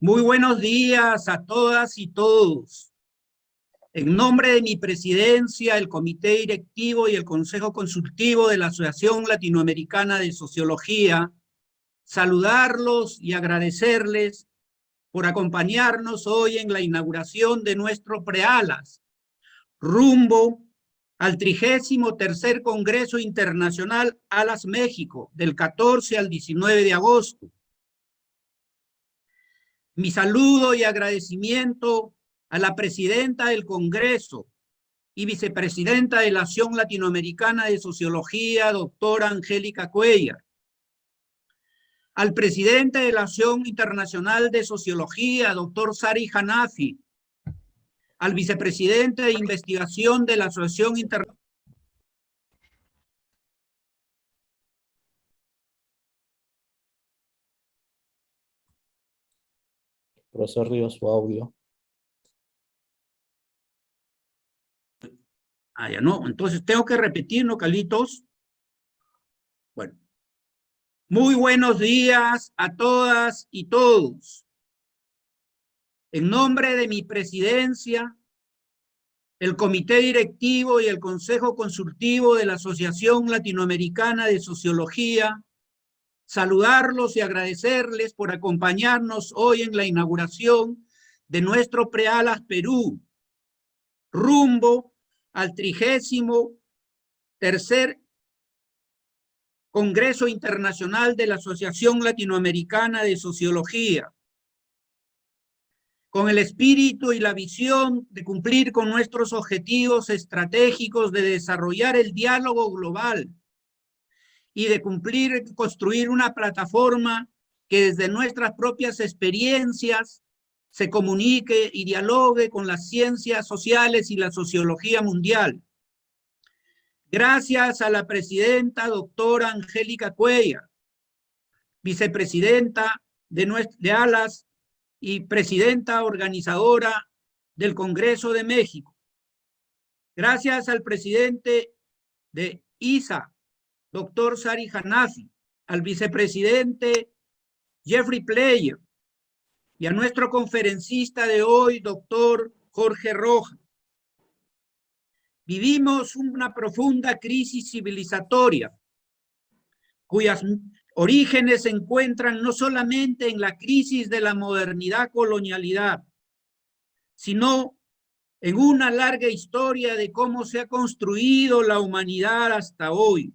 Muy buenos días a todas y todos. En nombre de mi presidencia, el Comité Directivo y el Consejo Consultivo de la Asociación Latinoamericana de Sociología, saludarlos y agradecerles por acompañarnos hoy en la inauguración de nuestro PREALAS, rumbo al 33º Congreso Internacional ALAS México, del 14 al 19 de agosto. Mi saludo y agradecimiento a la presidenta del Congreso y vicepresidenta de la Asociación Latinoamericana de Sociología, doctora Angélica Cuellar, al presidente de la Asociación Internacional de Sociología, doctor Sari Hanafi, al vicepresidente de investigación de la Asociación Internacional. Profesor Ríos, su audio. Ya no, entonces tengo que repetir, ¿no, Carlitos? Bueno. Muy buenos días a todas y todos. En nombre de mi presidencia, el Comité Directivo y el Consejo Consultivo de la Asociación Latinoamericana de Sociología, saludarlos y agradecerles por acompañarnos hoy en la inauguración de nuestro PREALAS Perú, rumbo al 33º Congreso Internacional de la Asociación Latinoamericana de Sociología, con el espíritu y la visión de cumplir con nuestros objetivos estratégicos de desarrollar el diálogo global y de construir una plataforma que desde nuestras propias experiencias se comunique y dialogue con las ciencias sociales y la sociología mundial. Gracias a la presidenta doctora Angélica Cuellar, vicepresidenta de ALAS y presidenta organizadora del Congreso de México. Gracias al presidente de ISA, doctor Sari Hanafi, al vicepresidente Jeffrey Player y a nuestro conferencista de hoy, doctor Jorge Rojas. Vivimos una profunda crisis civilizatoria, cuyas orígenes se encuentran no solamente en la crisis de la modernidad-colonialidad, sino en una larga historia de cómo se ha construido la humanidad hasta hoy,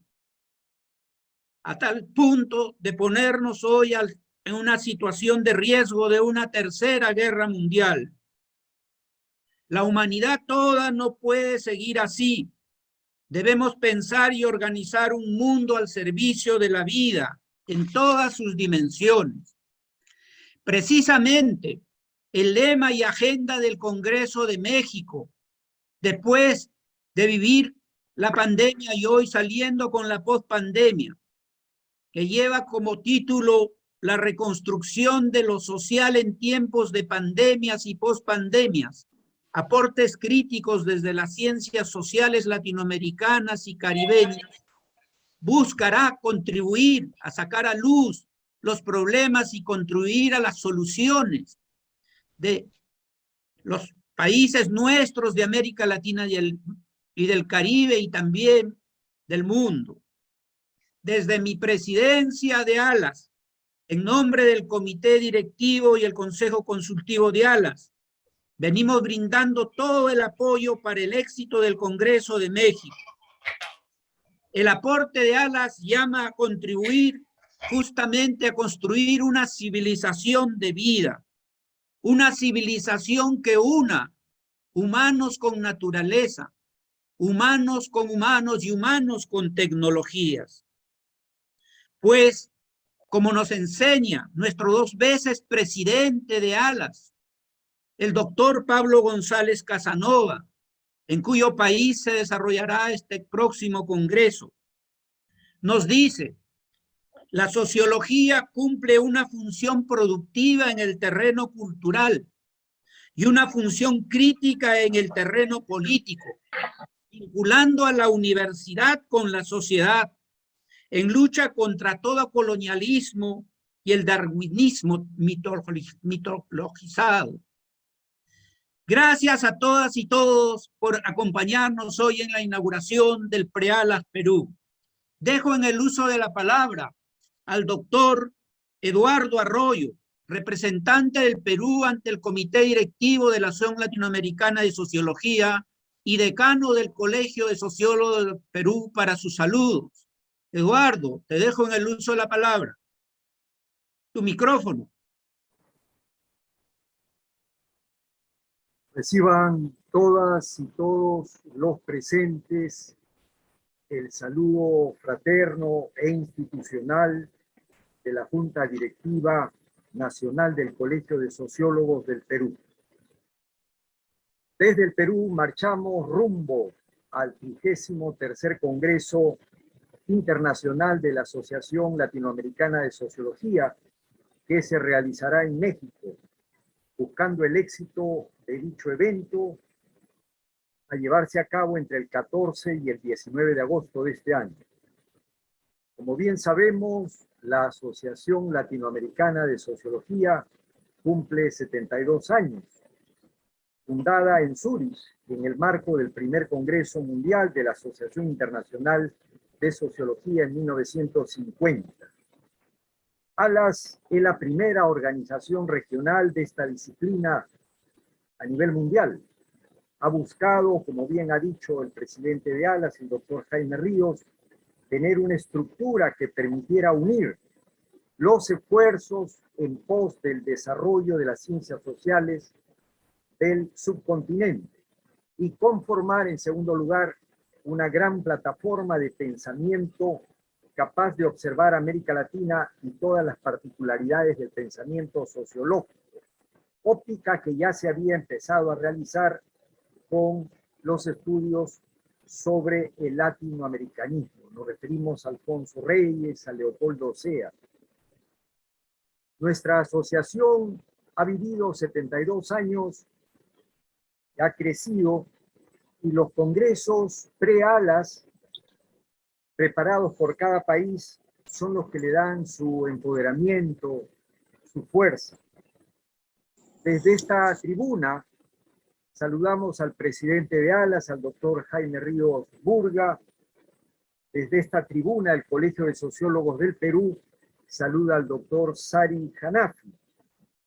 a tal punto de ponernos hoy en una situación de riesgo de una tercera guerra mundial. La humanidad toda no puede seguir así. Debemos pensar y organizar un mundo al servicio de la vida en todas sus dimensiones. Precisamente, el lema y agenda del Congreso de México, después de vivir la pandemia y hoy saliendo con la pospandemia, que lleva como título la reconstrucción de lo social en tiempos de pandemias y pospandemias, aportes críticos desde las ciencias sociales latinoamericanas y caribeñas, buscará contribuir a sacar a luz los problemas y contribuir a las soluciones de los países nuestros de América Latina y del Caribe y también del mundo. Desde mi presidencia de ALAS, en nombre del Comité Directivo y el Consejo Consultivo de ALAS, venimos brindando todo el apoyo para el éxito del Congreso de México. El aporte de ALAS llama a contribuir justamente a construir una civilización de vida, una civilización que una humanos con naturaleza, humanos con humanos y humanos con tecnologías. Pues, como nos enseña nuestro 2 veces presidente de ALAS, el doctor Pablo González Casanova, en cuyo país se desarrollará este próximo congreso, nos dice: la sociología cumple una función productiva en el terreno cultural y una función crítica en el terreno político, vinculando a la universidad con la sociedad, en lucha contra todo colonialismo y el darwinismo mitologizado. Gracias a todas y todos por acompañarnos hoy en la inauguración del Prealas Perú. Dejo en el uso de la palabra al doctor Eduardo Arroyo, representante del Perú ante el Comité Directivo de la Asociación Latinoamericana de Sociología y decano del Colegio de Sociólogos del Perú, para sus saludos. Eduardo, te dejo en el uso de la palabra. Tu micrófono. Reciban todas y todos los presentes el saludo fraterno e institucional de la Junta Directiva Nacional del Colegio de Sociólogos del Perú. Desde el Perú marchamos rumbo al 33º Congreso Internacional de la Asociación Latinoamericana de Sociología, que se realizará en México, buscando el éxito de dicho evento a llevarse a cabo entre el 14 y el 19 de agosto de este año. Como bien sabemos, la Asociación Latinoamericana de Sociología cumple 72 años, fundada en Zúrich en el marco del primer Congreso Mundial de la Asociación Internacional de Sociología en 1950. ALAS es la primera organización regional de esta disciplina a nivel mundial. Ha buscado, como bien ha dicho el presidente de ALAS, el doctor Jaime Ríos, tener una estructura que permitiera unir los esfuerzos en pos del desarrollo de las ciencias sociales del subcontinente y conformar, en segundo lugar, una gran plataforma de pensamiento capaz de observar América Latina y todas las particularidades del pensamiento sociológico, óptica que ya se había empezado a realizar con los estudios sobre el latinoamericanismo. Nos referimos a Alfonso Reyes, a Leopoldo Sea. Nuestra asociación ha vivido 72 años, ha crecido, y los congresos pre-ALAS preparados por cada país son los que le dan su empoderamiento, su fuerza. Desde esta tribuna saludamos al presidente de ALAS, al doctor Jaime Ríos Burga. Desde esta tribuna el Colegio de Sociólogos del Perú saluda al doctor Sari Hanafi,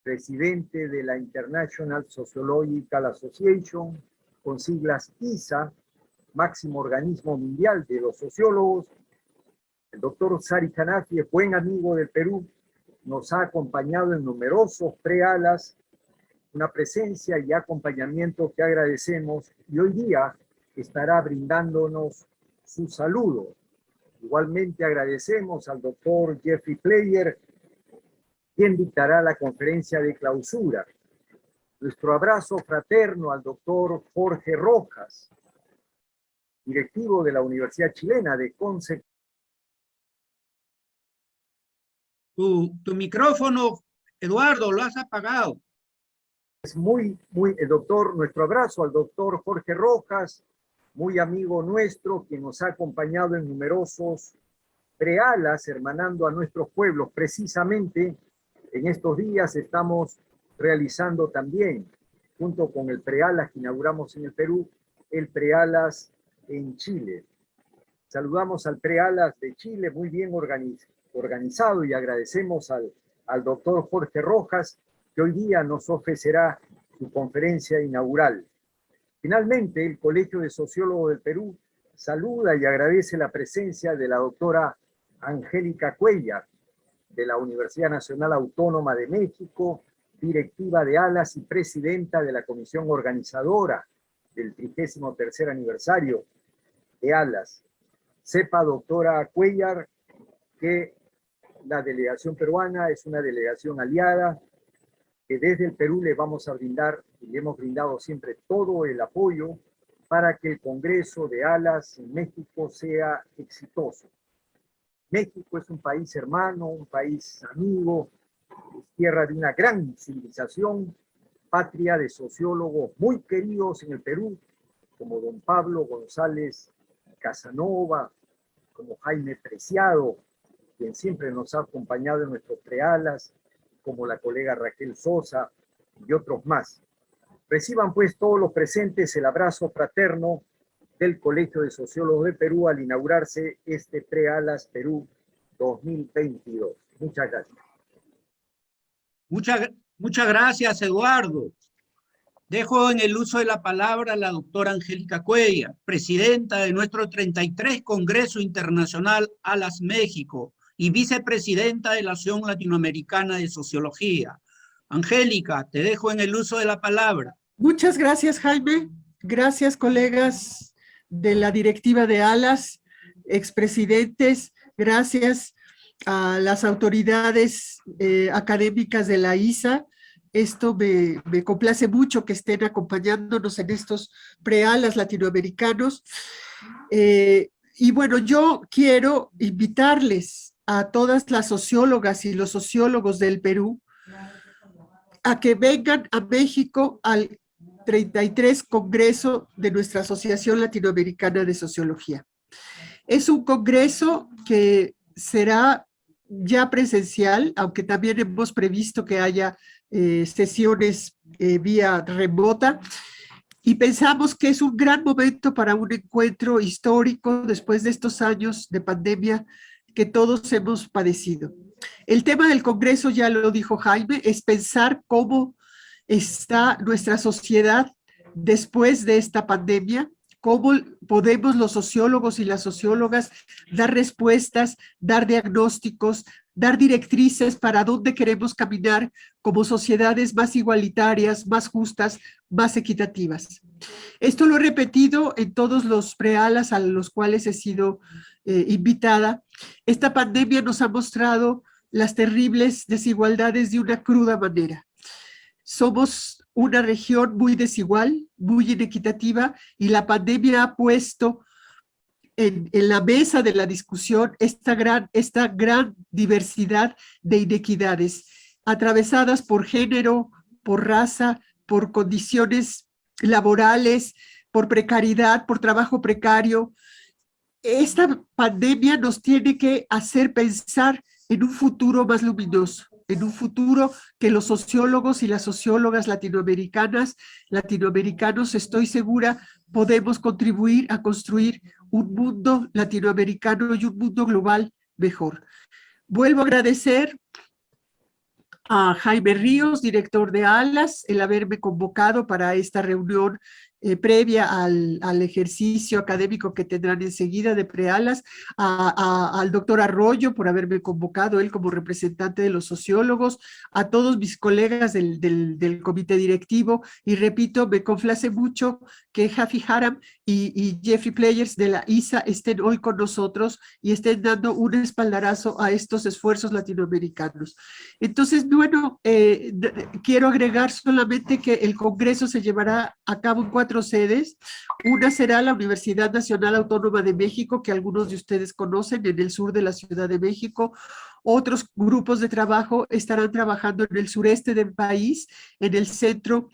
presidente de la International Sociological Association, con siglas ISA, máximo organismo mundial de los sociólogos. El doctor Sari Hanafi es buen amigo del Perú, nos ha acompañado en numerosos pre-ALAS, una presencia y acompañamiento que agradecemos, y hoy día estará brindándonos su saludo. Igualmente agradecemos al doctor Jeffrey Player, quien dictará la conferencia de clausura. Nuestro abrazo fraterno al doctor Jorge Rojas, directivo de la Universidad Chilena de Concepción. Tu micrófono, Eduardo, lo has apagado. Es nuestro abrazo al doctor Jorge Rojas, muy amigo nuestro, quien nos ha acompañado en numerosos pre-ALAS, hermanando a nuestros pueblos. Precisamente en estos días estamos realizando también, junto con el pre-ALAS que inauguramos en el Perú, el pre-ALAS en Chile. Saludamos al pre-ALAS de Chile, muy bien organizado, y agradecemos al doctor Jorge Rojas, que hoy día nos ofrecerá su conferencia inaugural. Finalmente, el Colegio de Sociólogos del Perú saluda y agradece la presencia de la doctora Angélica Cuellar, de la Universidad Nacional Autónoma de México, directiva de ALAS y presidenta de la comisión organizadora del 33º aniversario de ALAS. Sepa, doctora Cuellar, que la delegación peruana es una delegación aliada, que desde el Perú le vamos a brindar, y le hemos brindado siempre todo el apoyo para que el Congreso de ALAS en México sea exitoso. México es un país hermano, un país amigo, es tierra de una gran civilización, patria de sociólogos muy queridos en el Perú, como don Pablo González Casanova, como Jaime Preciado, quien siempre nos ha acompañado en nuestros prealas, como la colega Raquel Sosa y otros más. Reciban pues todos los presentes el abrazo fraterno del Colegio de Sociólogos de Perú al inaugurarse este Prealas Perú 2022. Muchas gracias. Muchas gracias, Eduardo. Dejo en el uso de la palabra a la doctora Angélica Cuellar, presidenta de nuestro 33 Congreso Internacional ALAS México y vicepresidenta de la Asociación Latinoamericana de Sociología. Angélica, te dejo en el uso de la palabra. Muchas gracias, Jaime. Gracias, colegas de la directiva de ALAS, expresidentes. Gracias a las autoridades académicas de la ISA. Esto me complace mucho que estén acompañándonos en estos prealas latinoamericanos. Y bueno, yo quiero invitarles a todas las sociólogas y los sociólogos del Perú a que vengan a México al 33 Congreso de nuestra Asociación Latinoamericana de Sociología. Es un congreso que será ya presencial, aunque también hemos previsto que haya sesiones vía remota, y pensamos que es un gran momento para un encuentro histórico después de estos años de pandemia que todos hemos padecido. El tema del Congreso, ya lo dijo Jaime, es pensar cómo está nuestra sociedad después de esta pandemia, cómo podemos los sociólogos y las sociólogas dar respuestas, dar diagnósticos, dar directrices para dónde queremos caminar como sociedades más igualitarias, más justas, más equitativas. Esto lo he repetido en todos los prealas a los cuales he sido invitada. Esta pandemia nos ha mostrado las terribles desigualdades de una cruda manera. Somos una región muy desigual, muy inequitativa, y la pandemia ha puesto en la mesa de la discusión esta gran diversidad de inequidades, atravesadas por género, por raza, por condiciones laborales, por precariedad, por trabajo precario. Esta pandemia nos tiene que hacer pensar en un futuro más luminoso, en un futuro que los sociólogos y las sociólogas latinoamericanos, estoy segura, podemos contribuir a construir un mundo latinoamericano y un mundo global mejor. Vuelvo a agradecer a Jaime Ríos, director de ALAS, el haberme convocado para esta reunión previa al ejercicio académico que tendrán enseguida de prealas, al doctor Arroyo por haberme convocado, él como representante de los sociólogos, a todos mis colegas del comité directivo, y repito, me complace mucho que Jafi Haram y Jeffrey Players de la ISA estén hoy con nosotros y estén dando un espaldarazo a estos esfuerzos latinoamericanos. Entonces, bueno, quiero agregar solamente que el Congreso se llevará a cabo en 4 sedes. Una será la Universidad Nacional Autónoma de México, que algunos de ustedes conocen, en el sur de la Ciudad de México. Otros grupos de trabajo estarán trabajando en el sureste del país, en el centro,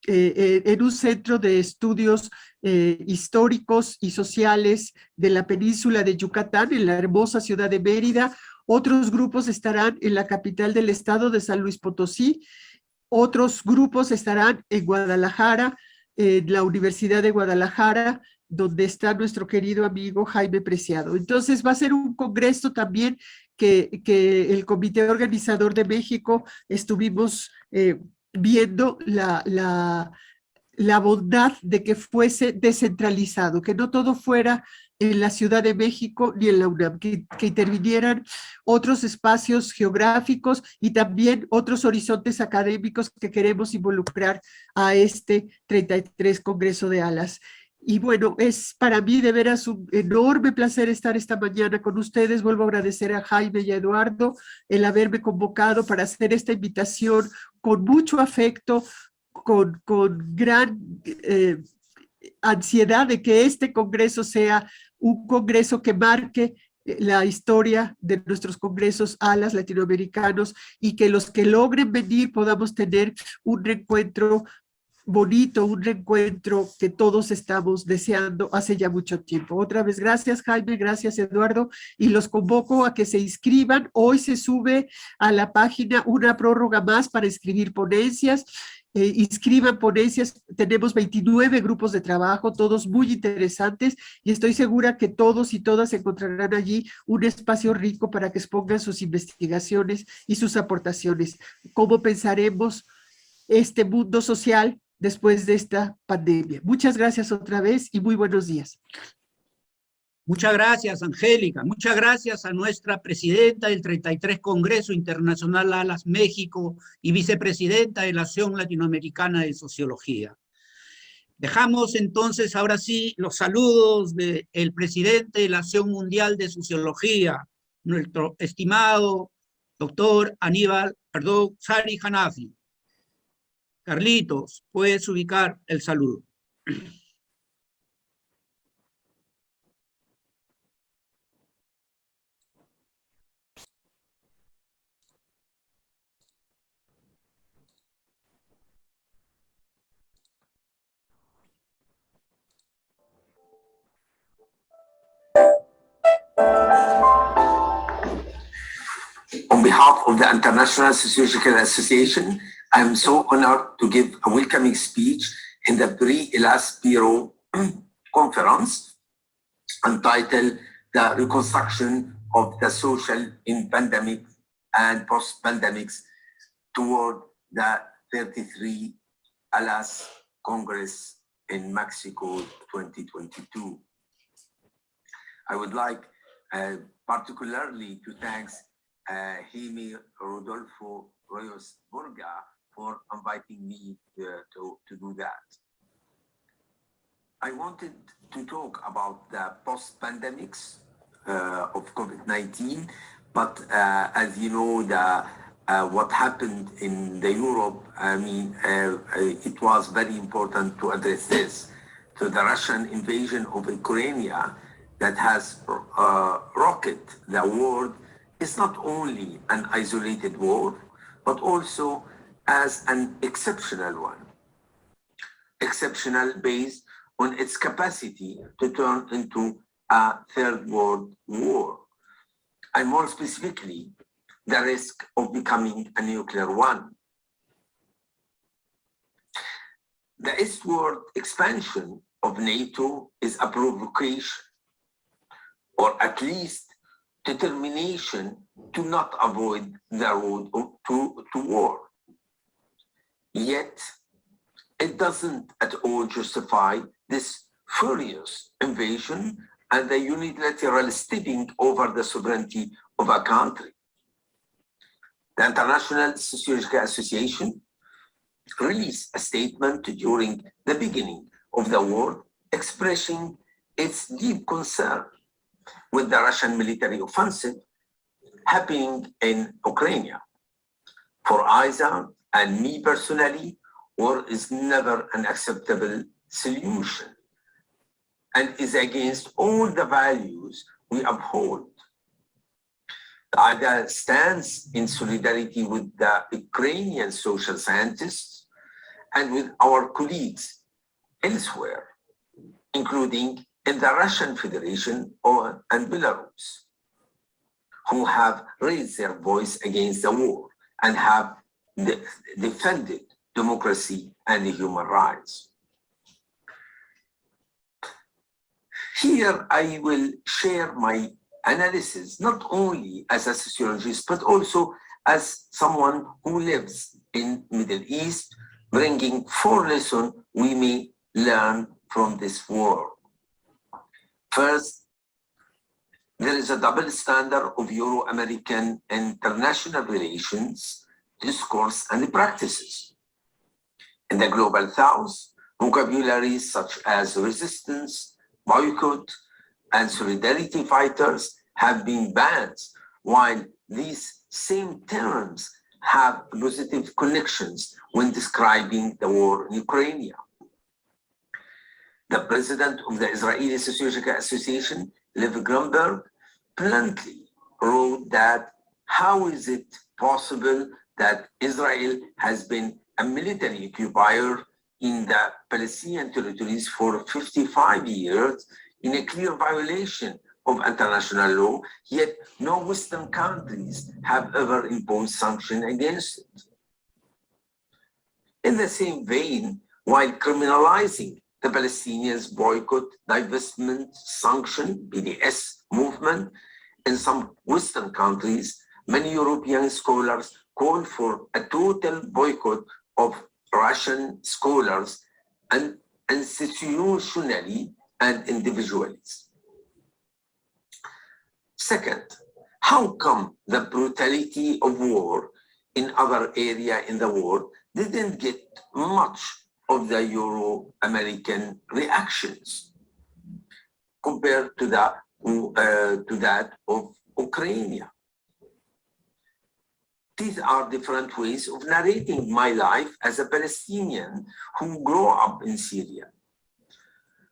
en un centro de estudios históricos y sociales de la península de Yucatán, en la hermosa ciudad de Mérida. Otros grupos estarán en la capital del estado de San Luis Potosí. Otros grupos estarán en Guadalajara, en la Universidad de Guadalajara, donde está nuestro querido amigo Jaime Preciado. Entonces va a ser un congreso también que el Comité Organizador de México estuvimos viendo la bondad de que fuese descentralizado, que no todo fuera en la Ciudad de México ni en la UNAM, que intervinieran otros espacios geográficos y también otros horizontes académicos que queremos involucrar a este 33 Congreso de ALAS. Y bueno, es para mí de veras un enorme placer estar esta mañana con ustedes. Vuelvo a agradecer a Jaime y a Eduardo el haberme convocado para hacer esta invitación con mucho afecto, con gran ansiedad de que este congreso sea un congreso que marque la historia de nuestros congresos ALAS latinoamericanos, y que los que logren venir podamos tener un reencuentro bonito, un reencuentro que todos estamos deseando hace ya mucho tiempo. Otra vez, gracias Jaime, gracias Eduardo, y los convoco a que se inscriban. Hoy se sube a la página una prórroga más para escribir ponencias. Inscriban ponencias, tenemos 29 grupos de trabajo, todos muy interesantes, y estoy segura que todos y todas encontrarán allí un espacio rico para que expongan sus investigaciones y sus aportaciones. ¿Cómo pensaremos este mundo social después de esta pandemia? Muchas gracias otra vez y muy buenos días. Muchas gracias, Angélica. Muchas gracias a nuestra presidenta del 33 Congreso Internacional ALAS México y vicepresidenta de la Asociación Latinoamericana de Sociología. Dejamos entonces ahora sí los saludos del presidente de la Asociación Mundial de Sociología, nuestro estimado doctor Sari Hanafi. Carlitos, puedes ubicar el saludo. On behalf of the International Sociological Association, I am so honored to give a welcoming speech in the pre-ELAS Bureau conference entitled The Reconstruction of the Social in Pandemic and Post-Pandemics Toward the 33 ALAS Congress in Mexico 2022. I would like particularly to thank Jaime Rodolfo Royos Burga for inviting me to do that. I wanted to talk about the post-pandemics of COVID-19, but as you know, what happened in Europe, I mean, it was very important to address this. So the Russian invasion of Ukraine that has rocketed the world is not only an isolated war, but also as an exceptional one. Exceptional based on its capacity to turn into a third world war, and more specifically, the risk of becoming a nuclear one. The eastward expansion of NATO is a provocation, or at least determination to not avoid the road to war. Yet, it doesn't at all justify this furious invasion and the unilateral stepping over the sovereignty of a country. The International Sociological Association released a statement during the beginning of the war expressing its deep concern with the Russian military offensive happening in Ukraine. For Isa and me personally, war is never an acceptable solution and is against all the values we uphold. The IDA stands in solidarity with the Ukrainian social scientists and with our colleagues elsewhere, including in the Russian Federation and Belarus, who have raised their voice against the war and have defended democracy and human rights. Here I will share my analysis, not only as a sociologist, but also as someone who lives in Middle East, bringing 4 lessons we may learn from this war. First, there is a double standard of Euro-American international relations, discourse, and practices. In the Global South, vocabularies such as resistance, boycott, and solidarity fighters have been banned, while these same terms have positive connections when describing the war in Ukraine. The president of the Israeli Sociological Association, Lev Grunberg, bluntly wrote that how is it possible that Israel has been a military occupier in the Palestinian territories for 55 years in a clear violation of international law, yet no Western countries have ever imposed sanctions against it. In the same vein, while criminalizing the Palestinians' boycott, divestment, sanction, BDS movement in some Western countries, many European scholars call for a total boycott of Russian scholars and institutionally and individually. Second, how come the brutality of war in other areas in the world didn't get much of the Euro-American reactions compared to that of Ukraine? These are different ways of narrating my life as a Palestinian who grew up in Syria.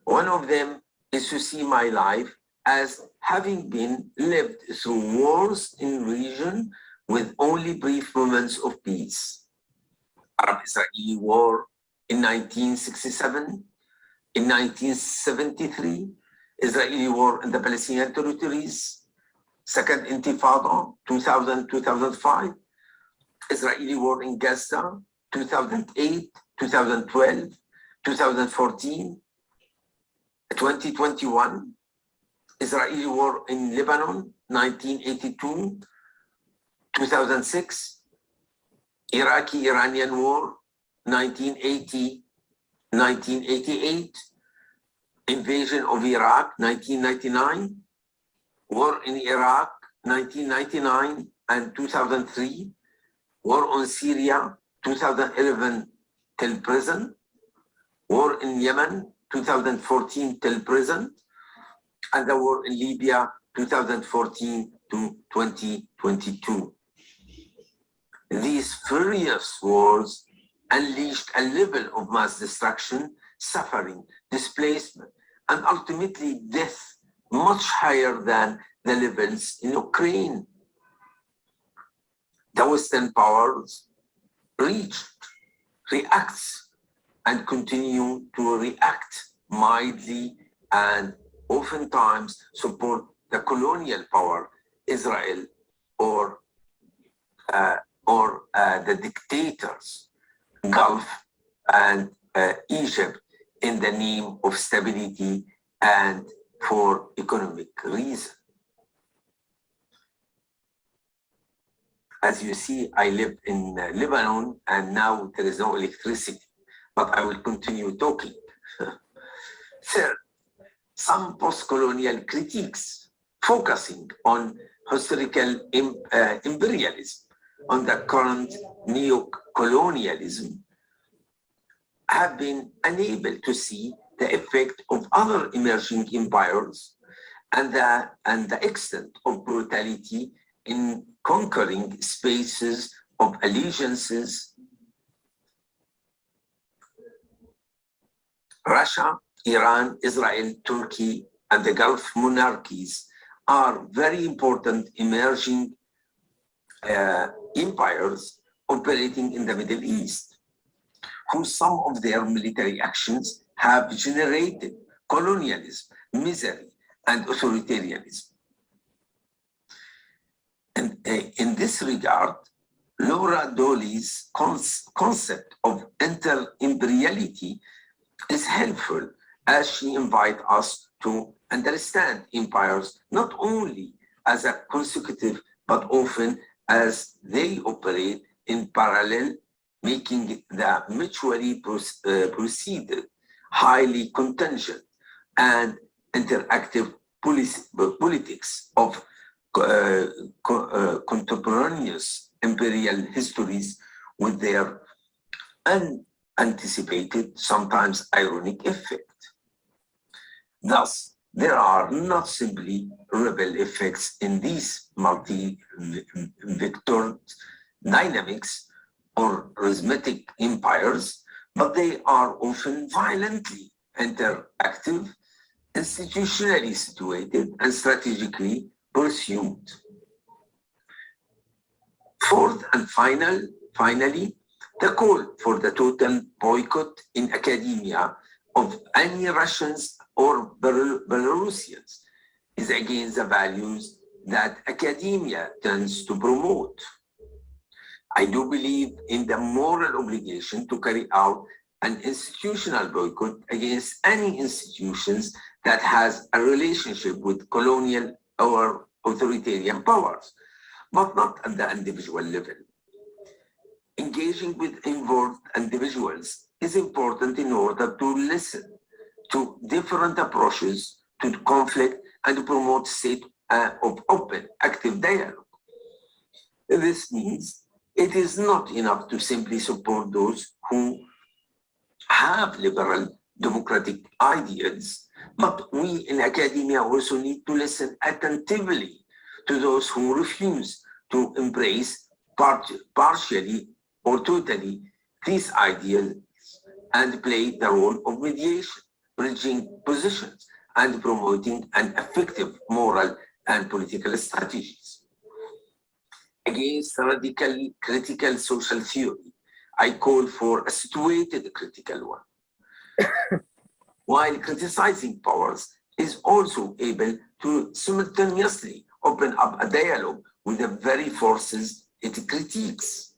One of them is to see my life as having been lived through wars in region with only brief moments of peace. Arab-Israeli war in 1967, in 1973, Israeli war in the Palestinian territories, Second Intifada, 2000-2005, Israeli war in Gaza, 2008, 2012, 2014, 2021, Israeli war in Lebanon, 1982, 2006, Iraqi-Iranian war, 1980, 1988, invasion of Iraq, 1999, war in Iraq, 1999 and 2003, war on Syria, 2011 till present, war in Yemen, 2014 till present, and the war in Libya, 2014 to 2022. These furious wars unleashed a level of mass destruction, suffering, displacement, and ultimately death much higher than the levels in Ukraine. The Western powers reacts, and continue to react mildly and oftentimes support the colonial power, Israel, or the dictators, Gulf and Egypt, in the name of stability and for economic reasons. As you see, I live in Lebanon and now there is no electricity, but I will continue talking. Third, some post-colonial critiques focusing on historical imperialism, on the current neo-colonialism, have been unable to see the effect of other emerging empires and the extent of brutality in conquering spaces of allegiances. Russia, Iran, Israel, Turkey, and the Gulf monarchies are very important emerging empires operating in the Middle East, whose some of their military actions have generated colonialism, misery, and authoritarianism. And in this regard, Laura Dooley's concept of inter-imperiality is helpful as she invites us to understand empires not only as a consecutive, but often as they operate in parallel, making the mutually preceded, highly contingent and interactive politics of contemporaneous imperial histories with their unanticipated, sometimes ironic effect. Thus, there are not simply rebel effects in these multi-vector dynamics or rhythmic empires, but they are often violently interactive, institutionally situated, and strategically pursued. Fourth and finally, The call for the total boycott in academia of any Russians or Belarusians is against the values that academia tends to promote. I do believe in the moral obligation to carry out an institutional boycott against any institutions that has a relationship with colonial or authoritarian powers, but not at the individual level. Engaging with involved individuals is important in order to listen to different approaches to conflict and to promote a state of open, active dialogue. This means it is not enough to simply support those who have liberal democratic ideas, but we in academia also need to listen attentively to those who refuse to embrace partially or totally these ideas and play the role of mediation, bridging positions, and promoting an effective moral and political strategies. Against radically critical social theory, I call for a situated critical one. While criticizing powers is also able to simultaneously open up a dialogue with the very forces it critiques.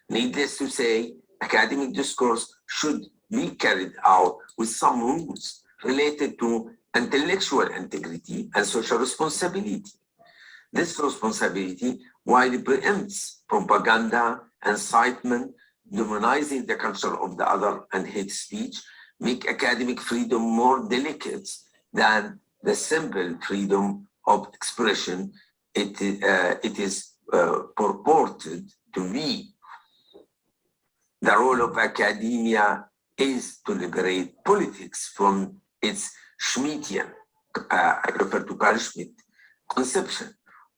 Needless to say, academic discourse should be carried out with some rules related to intellectual integrity and social responsibility. This responsibility, while it preempts propaganda, incitement, demonizing the culture of the other, and hate speech, make academic freedom more delicate than the simple freedom of expression it is purported to be. The role of academia is to liberate politics from its Schmittian, I refer to Carl Schmitt, conception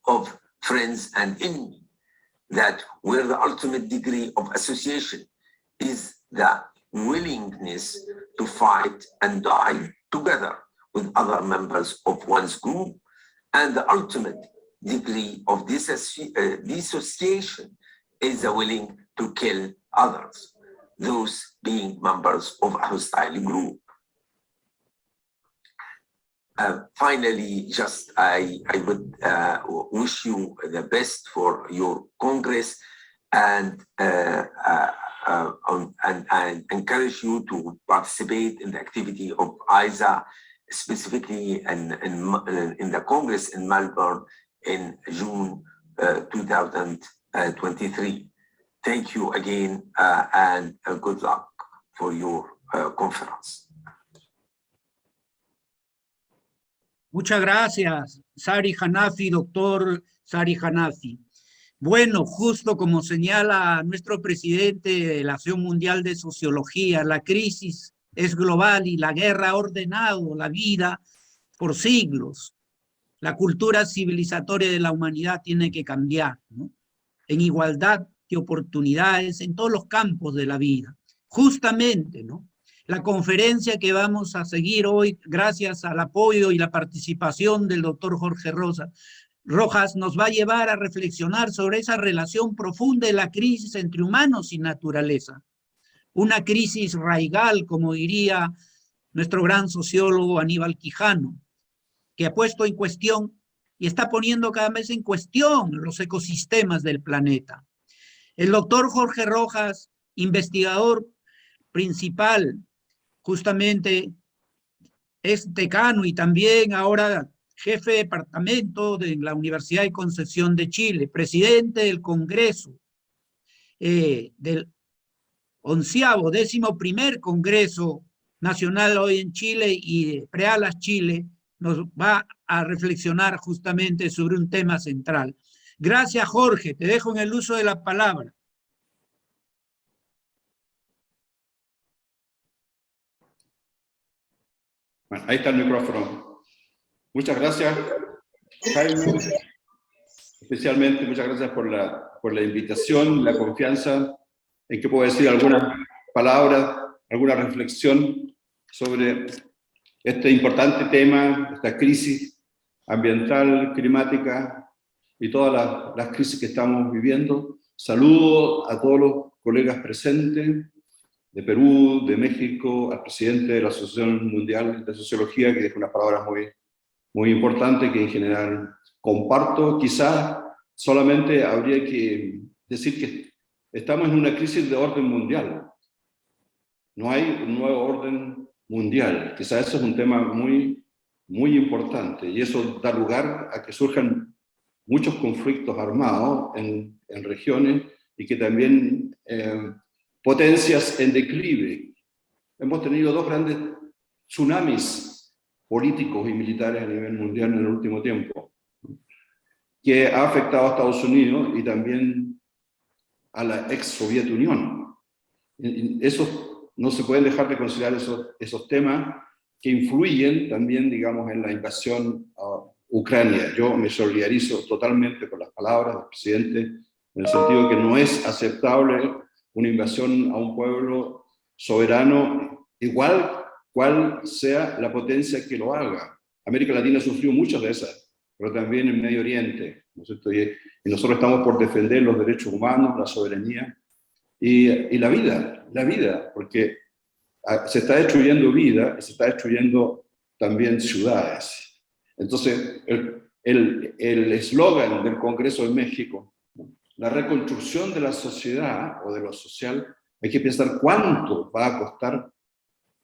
of friends and enemy, that where the ultimate degree of association is the willingness to fight and die together with other members of one's group, and the ultimate degree of dissociation is the willing to kill others, those being members of a hostile group. Finally, just I would wish you the best for your Congress, and encourage you to participate in the activity of ISA, specifically in the Congress in Melbourne in June 2023. Thank you again, and good luck for your conference. Muchas gracias, Sari Hanafi, doctor Sari Hanafi. Bueno, justo como señala nuestro presidente de la Asociación Mundial de Sociología, la crisis es global y la guerra ha ordenado la vida por siglos. La cultura civilizatoria de la humanidad tiene que cambiar, ¿no? En igualdad de oportunidades en todos los campos de la vida. Justamente, ¿no? La conferencia que vamos a seguir hoy, gracias al apoyo y la participación del doctor Jorge Rojas, nos va a llevar a reflexionar sobre esa relación profunda de la crisis entre humanos y naturaleza. Una crisis raigal, como diría nuestro gran sociólogo Aníbal Quijano, que ha puesto en cuestión y está poniendo cada vez en cuestión los ecosistemas del planeta. El doctor Jorge Rojas, investigador principal, justamente es decano y también ahora jefe de departamento de la Universidad de Concepción de Chile, presidente del Congreso, del 11º Congreso Nacional hoy en Chile y de Prealas Chile, nos va a reflexionar justamente sobre un tema central. Gracias, Jorge. Te dejo en el uso de la palabra. Bueno, ahí está el micrófono. Muchas gracias, Jaime. Especialmente muchas gracias por la invitación, la confianza en que puedo decir algunas palabras, alguna reflexión sobre este importante tema, esta crisis ambiental, climática y todas las crisis que estamos viviendo. Saludo a todos los colegas presentes, de Perú, de México, al presidente de la Asociación Mundial de Sociología, que dijo unas palabras muy importantes que en general comparto. Quizás solamente habría que decir que estamos en una crisis de orden mundial. No hay un nuevo orden mundial. Quizás eso es un tema muy importante, y eso da lugar a que surjan muchos conflictos armados en regiones, y que también potencias en declive. Hemos tenido 2 grandes tsunamis políticos y militares a nivel mundial en el último tiempo, que ha afectado a Estados Unidos y también a la ex Soviet Unión. Eso no se pueden dejar de considerar esos temas que influyen también, digamos, en la invasión a Ucrania. Yo me solidarizo totalmente con las palabras del presidente, en el sentido que no es aceptable una invasión a un pueblo soberano, igual cual sea la potencia que lo haga. América Latina sufrió muchas de esas, pero también en Medio Oriente, ¿no es cierto? Y nosotros estamos por defender los derechos humanos, la soberanía y la vida, porque se está destruyendo vida y se está destruyendo también ciudades. Entonces, el eslogan del Congreso de México, la reconstrucción de la sociedad o de lo social, hay que pensar cuánto va a costar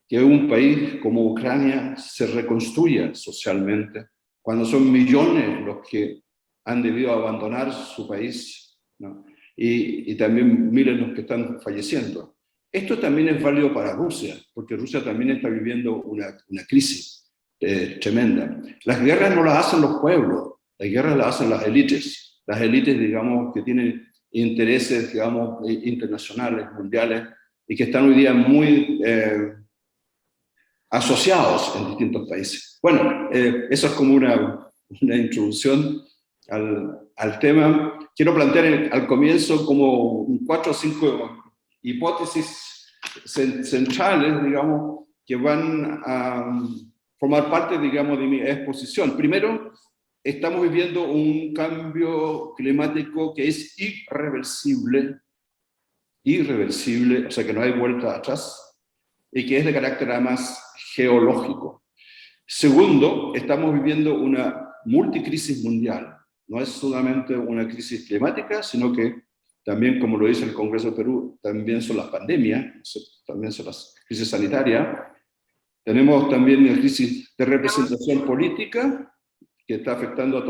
que un país como Ucrania se reconstruya socialmente, cuando son millones los que han debido abandonar su país, ¿no? Y también miles los que están falleciendo. Esto también es válido para Rusia, porque Rusia también está viviendo una crisis tremenda. Las guerras no las hacen los pueblos, las guerras las hacen las élites, digamos, que tienen intereses, digamos, internacionales, mundiales, y que están hoy día muy asociados en distintos países. Bueno, eso es como una introducción al tema. Quiero plantear al comienzo como 4 o 5 hipótesis centrales, digamos, que van a formar parte, digamos, de mi exposición. Primero, estamos viviendo un cambio climático que es irreversible, o sea que no hay vuelta atrás, y que es de carácter además geológico. Segundo, estamos viviendo una multicrisis mundial. No es solamente una crisis climática, sino que también, como lo dice el Congreso de Perú, también son las pandemias, también son las crisis sanitarias. Tenemos también una crisis de representación política que está afectando a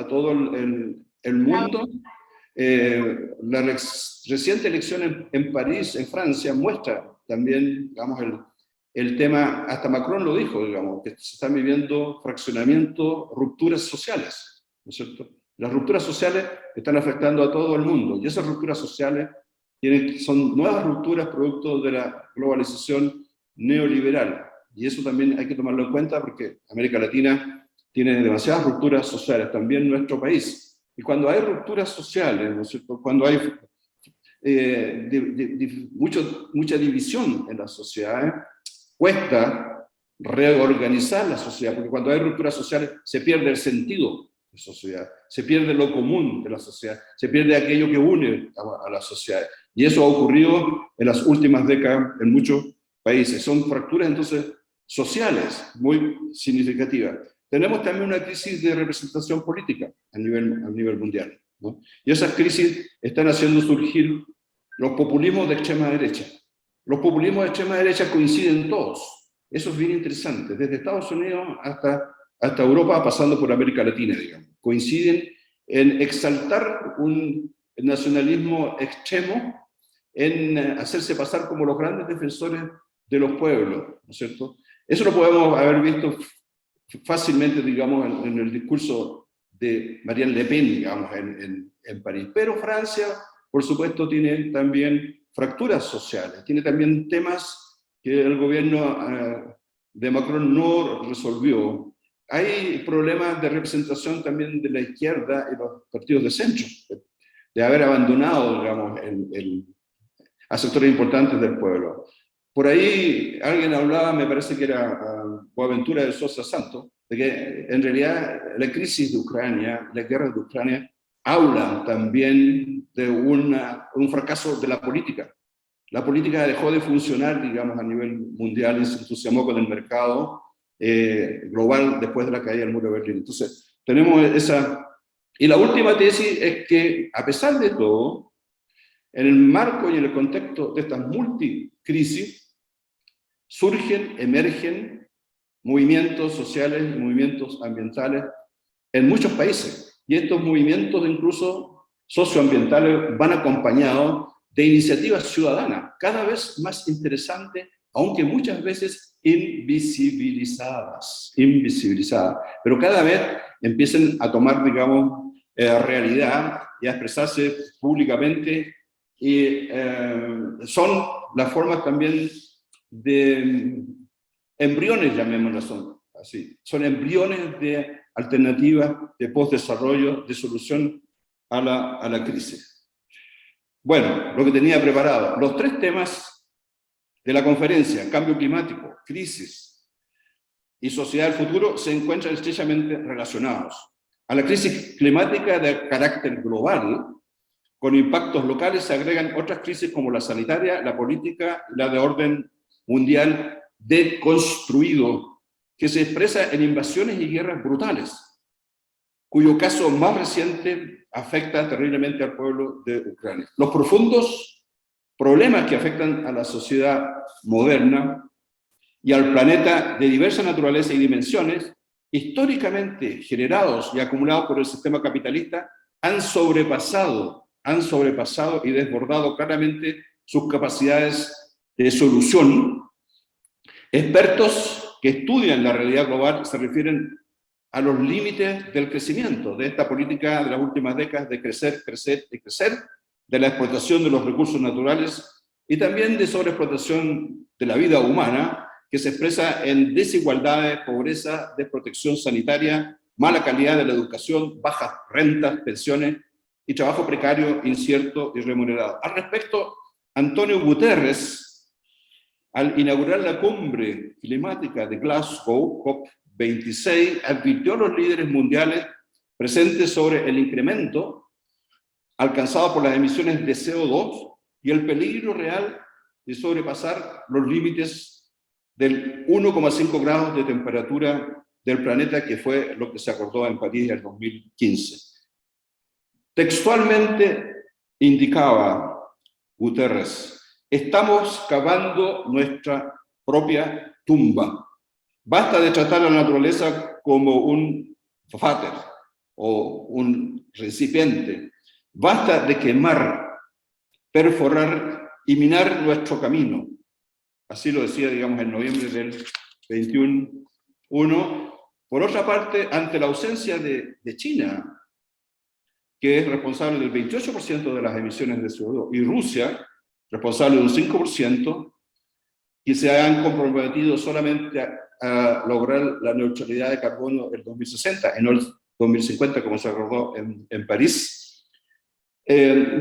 todo el mundo. La reciente elección en París, en Francia, muestra también, digamos, el tema, hasta Macron lo dijo, digamos, que se están viviendo fraccionamientos, rupturas sociales, ¿no es cierto? Las rupturas sociales están afectando a todo el mundo, y esas rupturas sociales son nuevas rupturas producto de la globalización neoliberal, y eso también hay que tomarlo en cuenta, porque América Latina tiene demasiadas rupturas sociales, también nuestro país. Y cuando hay rupturas sociales, ¿no es cierto?, cuando hay mucha división en las sociedades, cuesta reorganizar la sociedad, porque cuando hay rupturas sociales se pierde el sentido de la sociedad, se pierde lo común de la sociedad, se pierde aquello que une a la sociedad. Y eso ha ocurrido en las últimas décadas en muchos países. Son fracturas entonces sociales muy significativas. Tenemos también una crisis de representación política a nivel mundial, ¿no? Y esas crisis están haciendo surgir los populismos de extrema derecha. Los populismos de extrema derecha coinciden todos. Eso es bien interesante. Desde Estados Unidos hasta Europa, pasando por América Latina, digamos. Coinciden en exaltar un nacionalismo extremo, en hacerse pasar como los grandes defensores de los pueblos, ¿no es cierto? Eso lo podemos haber visto fácilmente, digamos, en el discurso de Marine Le Pen, digamos, en París. Pero Francia, por supuesto, tiene también fracturas sociales, tiene también temas que el gobierno de Macron no resolvió. Hay problemas de representación también de la izquierda y los partidos de centro, de haber abandonado, digamos, a sectores importantes del pueblo. Por ahí alguien hablaba, me parece que era Boaventura de Sosa Santos, de que en realidad la crisis de Ucrania, la guerra de Ucrania, habla también de un fracaso de la política. La política dejó de funcionar, digamos, a nivel mundial y se entusiasmó con el mercado global después de la caída del muro de Berlín. Entonces, tenemos esa... Y la última tesis es que, a pesar de todo, en el marco y en el contexto de estas multicrisis, emergen movimientos sociales y movimientos ambientales en muchos países. Y estos movimientos, incluso socioambientales, van acompañados de iniciativas ciudadanas, cada vez más interesantes, aunque muchas veces invisibilizadas, pero cada vez empiezan a tomar, digamos, realidad y a expresarse públicamente, y son las formas también de embriones, llamémoslo así, son embriones de alternativas de postdesarrollo, de solución a la crisis. Bueno, lo que tenía preparado, los 3 temas de la conferencia, cambio climático, crisis y sociedad del futuro, se encuentran estrechamente relacionados. A la crisis climática de carácter global, con impactos locales, se agregan otras crisis como la sanitaria, la política, la de orden mundial deconstruido, que se expresa en invasiones y guerras brutales, cuyo caso más reciente afecta terriblemente al pueblo de Ucrania. Los profundos problemas que afectan a la sociedad moderna y al planeta de diversa naturaleza y dimensiones, históricamente generados y acumulados por el sistema capitalista, han sobrepasado y desbordado claramente sus capacidades de solución. Expertos que estudian la realidad global se refieren a los límites del crecimiento, de esta política de las últimas décadas de crecer, crecer y crecer, de la explotación de los recursos naturales y también de sobreexplotación de la vida humana, que se expresa en desigualdades, pobreza, desprotección sanitaria, mala calidad de la educación, bajas rentas, pensiones y trabajo precario, incierto y remunerado. Al respecto, Antonio Guterres, al inaugurar la cumbre climática de Glasgow, COP26, advirtió a los líderes mundiales presentes sobre el incremento alcanzado por las emisiones de CO2 y el peligro real de sobrepasar los límites del 1,5 grados de temperatura del planeta, que fue lo que se acordó en París en 2015. Textualmente indicaba Guterres: estamos cavando nuestra propia tumba. Basta de tratar a la naturaleza como un váter o un recipiente. Basta de quemar, perforar y minar nuestro camino. Así lo decía, digamos, en noviembre del 21. Por otra parte, ante la ausencia de China, que es responsable del 28% de las emisiones de CO2, y Rusia, responsable de un 5%, que se han comprometido solamente a lograr la neutralidad de carbono en 2060, y no el 2050, como se acordó en París.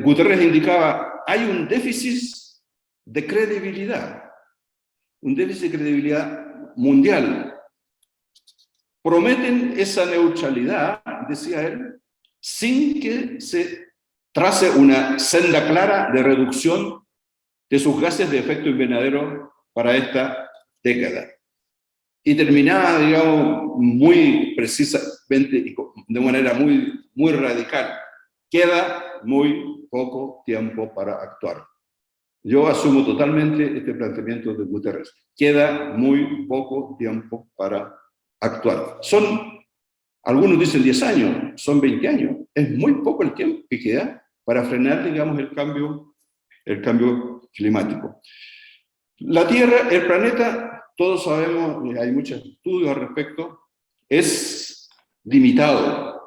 Guterres indicaba: hay un déficit de credibilidad mundial. Prometen esa neutralidad, decía él, sin que se trace una senda clara de reducción de sus gases de efecto invernadero para esta década. Y terminaba, digamos, muy precisamente y de manera muy radical: queda muy poco tiempo para actuar. Yo asumo totalmente este planteamiento de Guterres. Queda muy poco tiempo para actuar. Algunos dicen 10 años, son 20 años. Es muy poco el tiempo que queda para frenar, digamos, el cambio climático. La Tierra, el planeta, todos sabemos, y hay muchos estudios al respecto, es limitado.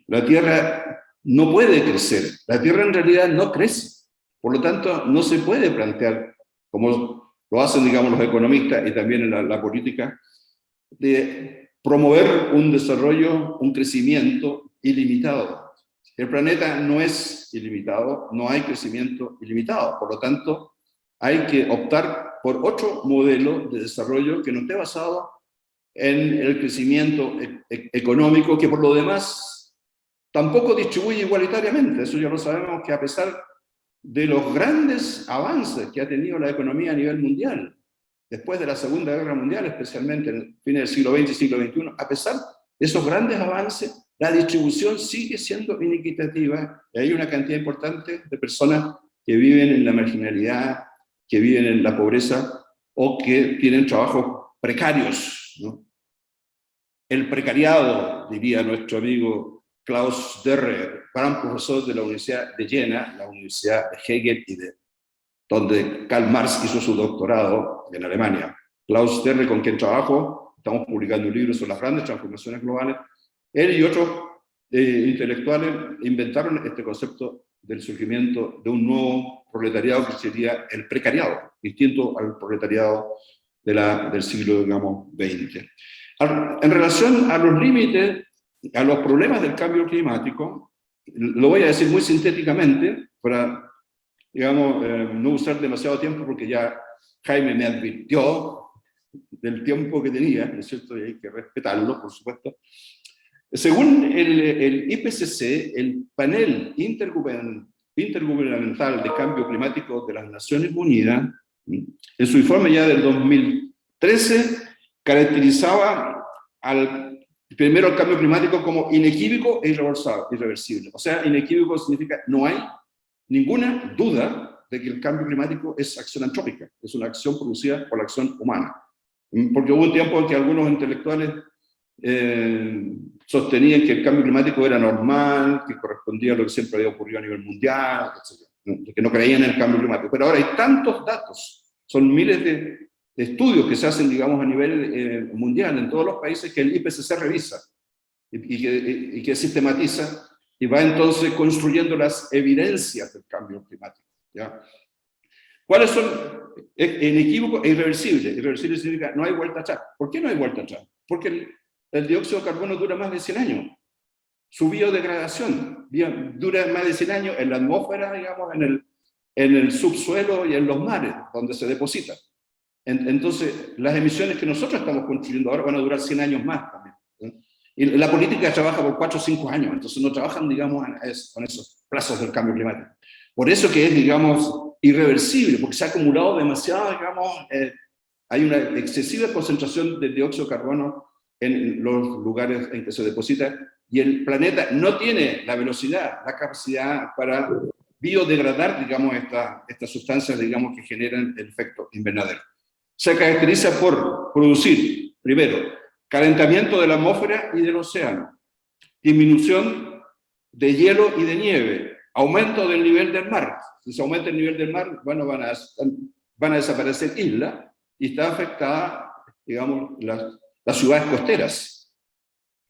La Tierra no puede crecer. La Tierra en realidad no crece. Por lo tanto, no se puede plantear, como lo hacen, digamos, los economistas y también en la política, de promover un desarrollo, un crecimiento ilimitado. El planeta no es ilimitado, no hay crecimiento ilimitado. Por lo tanto, hay que optar por otro modelo de desarrollo que no esté basado en el crecimiento económico, que por lo demás tampoco distribuye igualitariamente. Eso ya lo sabemos, que a pesar de los grandes avances que ha tenido la economía a nivel mundial, después de la Segunda Guerra Mundial, especialmente en el fin del siglo XX y siglo XXI, a pesar de esos grandes avances, la distribución sigue siendo inequitativa y hay una cantidad importante de personas que viven en la marginalidad, que viven en la pobreza o que tienen trabajos precarios, ¿no? El precariado, diría nuestro amigo Klaus Derrer, gran profesor de la Universidad de Jena, la Universidad de Hegel y donde Karl Marx hizo su doctorado en Alemania. Klaus Derrer, con quien trabajo, estamos publicando un libro sobre las grandes transformaciones globales. Él y otros intelectuales inventaron este concepto del surgimiento de un nuevo proletariado que sería el precariado, distinto al proletariado del siglo, digamos, XX. En relación a los límites, a los problemas del cambio climático, lo voy a decir muy sintéticamente para, digamos, no usar demasiado tiempo porque ya Jaime me advirtió del tiempo que tenía, ¿no es cierto? Y hay que respetarlo, por supuesto. Según el IPCC, el panel intergubernamental de cambio climático de las Naciones Unidas, en su informe ya del 2013, caracterizaba primero el cambio climático como inequívoco e irreversible. O sea, inequívoco significa no hay ninguna duda de que el cambio climático es acción antrópica, es una acción producida por la acción humana. Porque hubo un tiempo en que algunos intelectuales sostenían que el cambio climático era normal, que correspondía a lo que siempre había ocurrido a nivel mundial, etc., que no creían en el cambio climático. Pero ahora hay tantos datos, son miles de estudios que se hacen, digamos, a nivel mundial, en todos los países, que el IPCC revisa y que sistematiza y va entonces construyendo las evidencias del cambio climático, ¿ya? ¿Cuáles son? Inequívoco e irreversible. Irreversible significa no hay vuelta atrás. ¿Por qué no hay vuelta atrás? Porque el dióxido de carbono dura más de 100 años. Su biodegradación dura más de 100 años en la atmósfera, digamos, en el subsuelo y en los mares, donde se deposita. Entonces, las emisiones que nosotros estamos construyendo ahora van a durar 100 años más también, ¿sí? Y la política trabaja por 4 o 5 años, entonces no trabajan, digamos, con esos plazos del cambio climático. Por eso que es, digamos, irreversible, porque se ha acumulado demasiado, digamos, hay una excesiva concentración de dióxido de carbono en los lugares en que se deposita, y el planeta no tiene la velocidad, la capacidad para biodegradar, digamos, estas sustancias, digamos, que generan el efecto invernadero. Se caracteriza por producir, primero, calentamiento de la atmósfera y del océano, disminución de hielo y de nieve, aumento del nivel del mar. Si se aumenta el nivel del mar, bueno, van a desaparecer islas y está afectada, digamos, las ciudades costeras,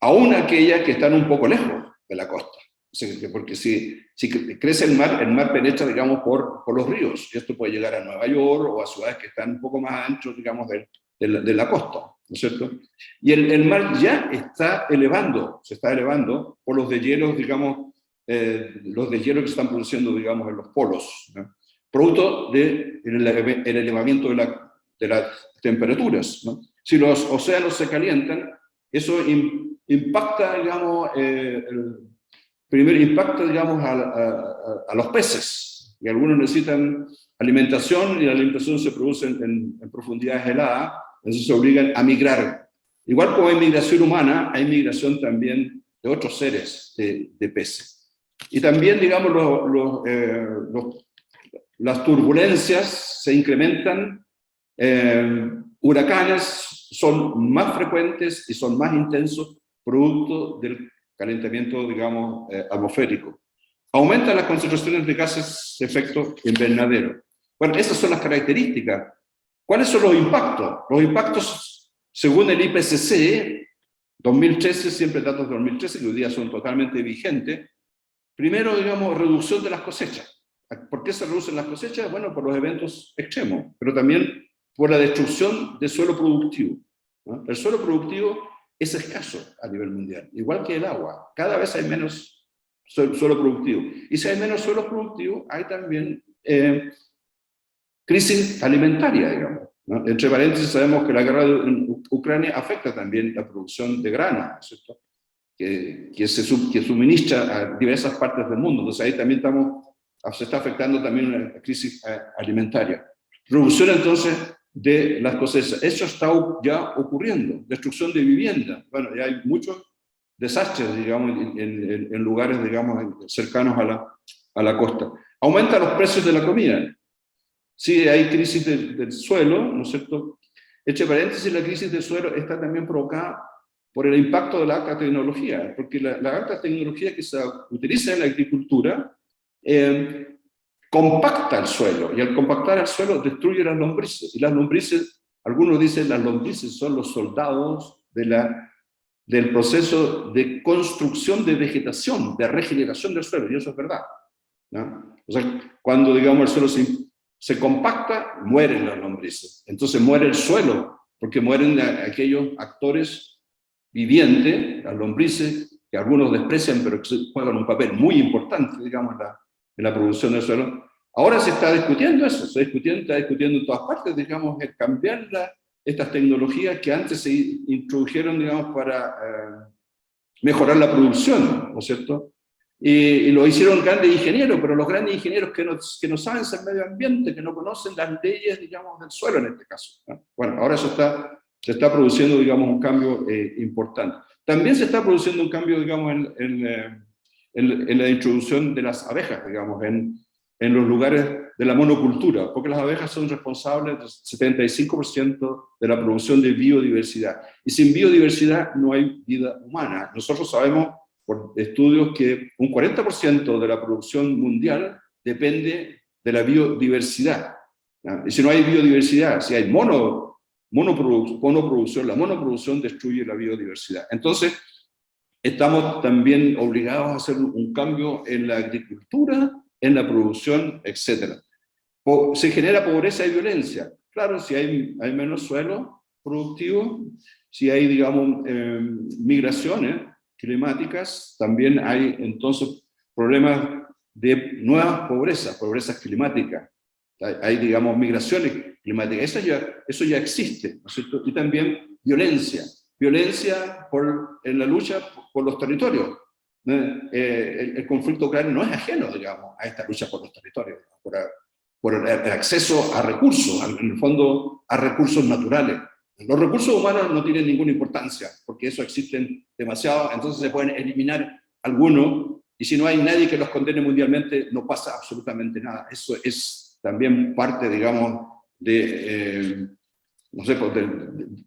aún aquellas que están un poco lejos de la costa. Porque si crece el mar penetra, digamos, por los ríos, y esto puede llegar a Nueva York o a ciudades que están un poco más anchos, digamos, de la costa, ¿no es cierto? Y el mar ya se está elevando por los deshielos, digamos, los deshielos que se están produciendo, digamos, en los polos, ¿no? Producto del elevamiento de las temperaturas, ¿no? Si los océanos se calientan, eso impacta, digamos, primero impacta, digamos, a los peces, y algunos necesitan alimentación, y la alimentación se produce en profundidades heladas, entonces se obligan a migrar. Igual como hay migración humana, hay migración también de otros seres de peces. Y también, digamos, las turbulencias se incrementan, huracanes son más frecuentes y son más intensos, producto del calentamiento, digamos, atmosférico. Aumentan las concentraciones de gases de efecto invernadero. Bueno, esas son las características. ¿Cuáles son los impactos? Los impactos, según el IPCC, 2013, siempre datos de 2013, que hoy día son totalmente vigentes. Primero, digamos, reducción de las cosechas. ¿Por qué se reducen las cosechas? Bueno, por los eventos extremos, pero también por la destrucción del suelo productivo, ¿no? El suelo productivo es escaso a nivel mundial, igual que el agua. Cada vez hay menos suelo productivo. Y si hay menos suelo productivo, hay también crisis alimentaria, digamos, ¿no? Entre paréntesis, sabemos que la guerra en Ucrania afecta también la producción de grano, ¿no es cierto? que suministra a diversas partes del mundo. Entonces ahí también se está afectando también una crisis alimentaria. Reducción entonces de las cosechas. Eso está ya ocurriendo. Destrucción de vivienda. Bueno, ya hay muchos desastres, digamos, en lugares, digamos, cercanos a la costa. Aumenta los precios de la comida. Sí, hay crisis del suelo, ¿no es cierto? Entre paréntesis, la crisis del suelo está también provocada por el impacto de la alta tecnología, porque la alta tecnología que se utiliza en la agricultura compacta el suelo, y al compactar el suelo destruye las lombrices, y las lombrices, algunos dicen las lombrices son los soldados del proceso de construcción de vegetación, de regeneración del suelo, y eso es verdad, ¿no? O sea, cuando, digamos, el suelo se compacta, mueren las lombrices, entonces muere el suelo, porque mueren aquellos actores vivientes, las lombrices, que algunos desprecian, pero que juegan un papel muy importante, digamos, en la producción del suelo. Ahora se está discutiendo eso, está discutiendo en todas partes, digamos, el cambiar estas tecnologías que antes se introdujeron, digamos, para mejorar la producción, ¿no es cierto? Y lo hicieron grandes ingenieros, pero los grandes ingenieros que no saben ser medio ambiente, que no conocen las leyes, digamos, del suelo en este caso, ¿no? Bueno, ahora se está produciendo, digamos, un cambio importante. También se está produciendo un cambio, digamos, en la introducción de las abejas, digamos, en los lugares de la monocultura, porque las abejas son responsables del 75% de la producción de biodiversidad. Y sin biodiversidad no hay vida humana. Nosotros sabemos por estudios que un 40% de la producción mundial depende de la biodiversidad, ¿no? Y si no hay biodiversidad, si hay monoproducción, la monoproducción destruye la biodiversidad. Entonces, estamos también obligados a hacer un cambio en la agricultura, en la producción, etc. Se genera pobreza y violencia. Claro, si hay menos suelo productivo, si hay, digamos, migraciones climáticas, también hay entonces problemas de nuevas pobrezas climáticas. Hay, digamos, migraciones climáticas. Eso ya existe, ¿no es cierto? Y también violencia en la lucha por los territorios. El conflicto ucraniano no es ajeno, digamos, a esta lucha por los territorios, por el acceso a recursos, en el fondo a recursos naturales. Los recursos humanos no tienen ninguna importancia, porque eso existen demasiado, entonces se pueden eliminar algunos, y si no hay nadie que los condene mundialmente, no pasa absolutamente nada. Eso es también parte, digamos, no sé,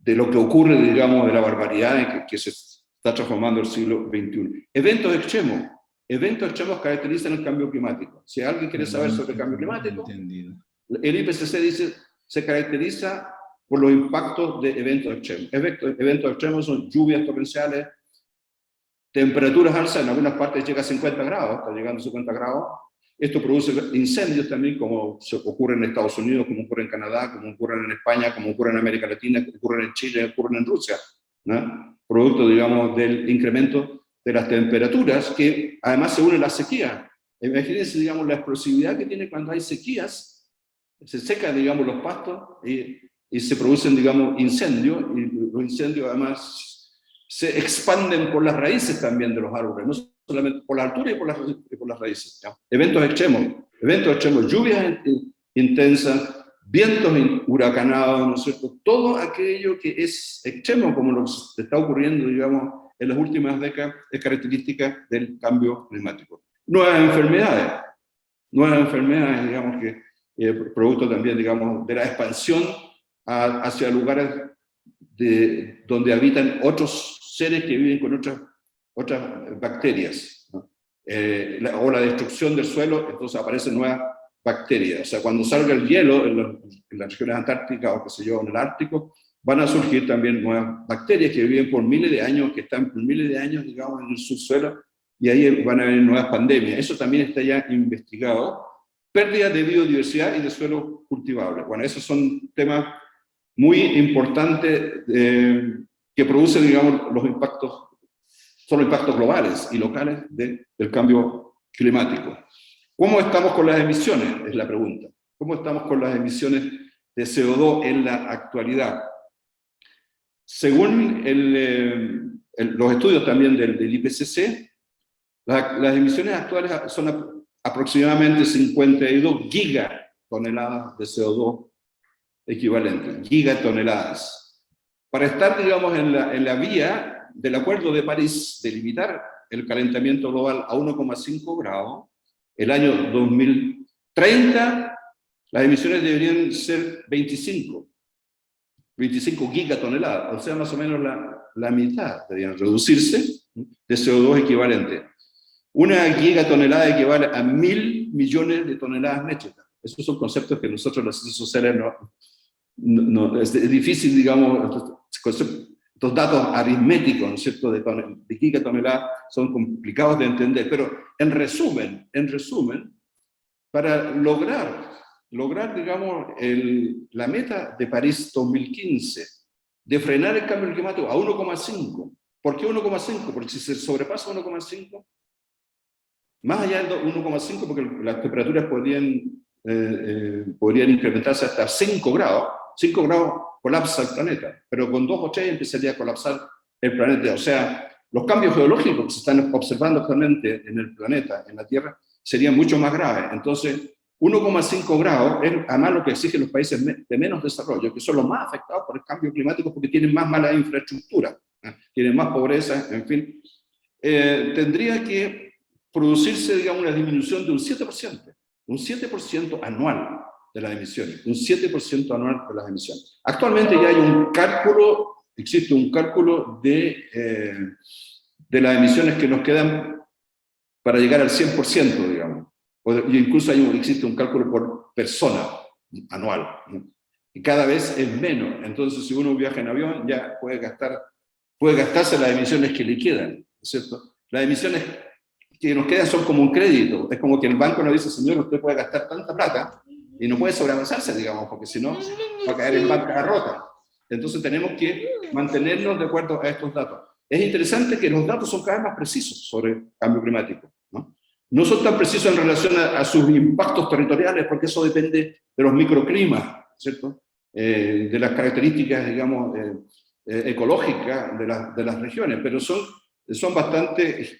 de lo que ocurre, digamos, de la barbaridad que se está transformando el siglo XXI. Eventos extremos caracterizan el cambio climático. Si alguien quiere saber sobre el cambio climático, el IPCC dice se caracteriza por los impactos de eventos extremos. Eventos extremos son lluvias torrenciales, temperaturas altas, en algunas partes llega a 50 grados, está llegando a 50 grados. Esto produce incendios también, como ocurre en Estados Unidos, como ocurre en Canadá, como ocurre en España, como ocurre en América Latina, como ocurre en Chile, ocurre en Rusia, ¿no? Producto, digamos, del incremento de las temperaturas, que además se une a la sequía. Imagínense, digamos, la explosividad que tiene cuando hay sequías, se secan, digamos, los pastos y se producen, digamos, incendios, y los incendios además se expanden por las raíces también de los árboles, no solamente por la altura y por las raíces, ¿no? Eventos extremos, lluvias intensas, vientos huracanados, ¿no es cierto? Todo aquello que es extremo, como lo que está ocurriendo, digamos, en las últimas décadas, es característica del cambio climático. Nuevas enfermedades, digamos, que producto también, digamos, de la expansión hacia lugares donde habitan otros seres que viven con otras bacterias, ¿no? O la destrucción del suelo, entonces aparecen nuevas bacterias. O sea, cuando salga el hielo en las regiones antárticas o qué sé yo, en el Ártico, van a surgir también nuevas bacterias que viven por miles de años, que están por miles de años, digamos, en el subsuelo, y ahí van a haber nuevas pandemias. Eso también está ya investigado. Pérdida de biodiversidad y de suelo cultivable. Bueno, esos son temas muy importantes que producen, digamos, los impactos, son los impactos globales y locales del cambio climático. ¿Cómo estamos con las emisiones? Es la pregunta. ¿Cómo estamos con las emisiones de CO2 en la actualidad? Según los estudios también del IPCC, las emisiones actuales son aproximadamente 52 gigatoneladas de CO2 equivalentes, gigatoneladas. Para estar, digamos, en la vía del Acuerdo de París de limitar el calentamiento global a 1,5 grados, el año 2030, las emisiones deberían ser 25 gigatoneladas, o sea, más o menos la mitad deberían reducirse de CO2 equivalente. Una gigatonelada equivale a 1.000 millones de toneladas métricas. Esos son conceptos que nosotros las ciencias sociales es difícil, digamos, estos datos aritméticos, ¿no es cierto?, de gigatoneladas son complicados de entender, pero en resumen, para lograr, digamos, la meta de París 2015, de frenar el cambio climático a 1,5. ¿Por qué 1,5? Porque si se sobrepasa 1,5, más allá del 1,5, porque las temperaturas podrían incrementarse hasta 5 grados. 5 grados colapsa el planeta, pero con 2 o 3 empezaría a colapsar el planeta. O sea, los cambios geológicos que se están observando actualmente en el planeta, en la Tierra, serían mucho más graves. Entonces, 1,5 grados es además lo que exigen los países de menos desarrollo, que son los más afectados por el cambio climático porque tienen más mala infraestructura, tienen más pobreza, en fin. Tendría que producirse, digamos, una disminución de un 7% anual de las emisiones, un 7% anual de las emisiones. Actualmente ya hay existe un cálculo de las emisiones que nos quedan para llegar al 100%, digamos. Y incluso existe un cálculo por persona anual, ¿no? Y cada vez es menos. Entonces, si uno viaja en avión, ya puede gastarse las emisiones que le quedan, ¿cierto? Las emisiones que nos quedan son como un crédito. Es como que el banco nos dice, señor, usted puede gastar tanta plata y no puede sobreavanzarse, digamos, porque si no va a caer en bancarrota. Entonces tenemos que mantenernos de acuerdo a estos datos. Es interesante que los datos son cada vez más precisos sobre el cambio climático, ¿no? No son tan precisos en relación a sus impactos territoriales, porque eso depende de los microclimas, ¿cierto? De las características, digamos, ecológicas de las regiones, pero son bastante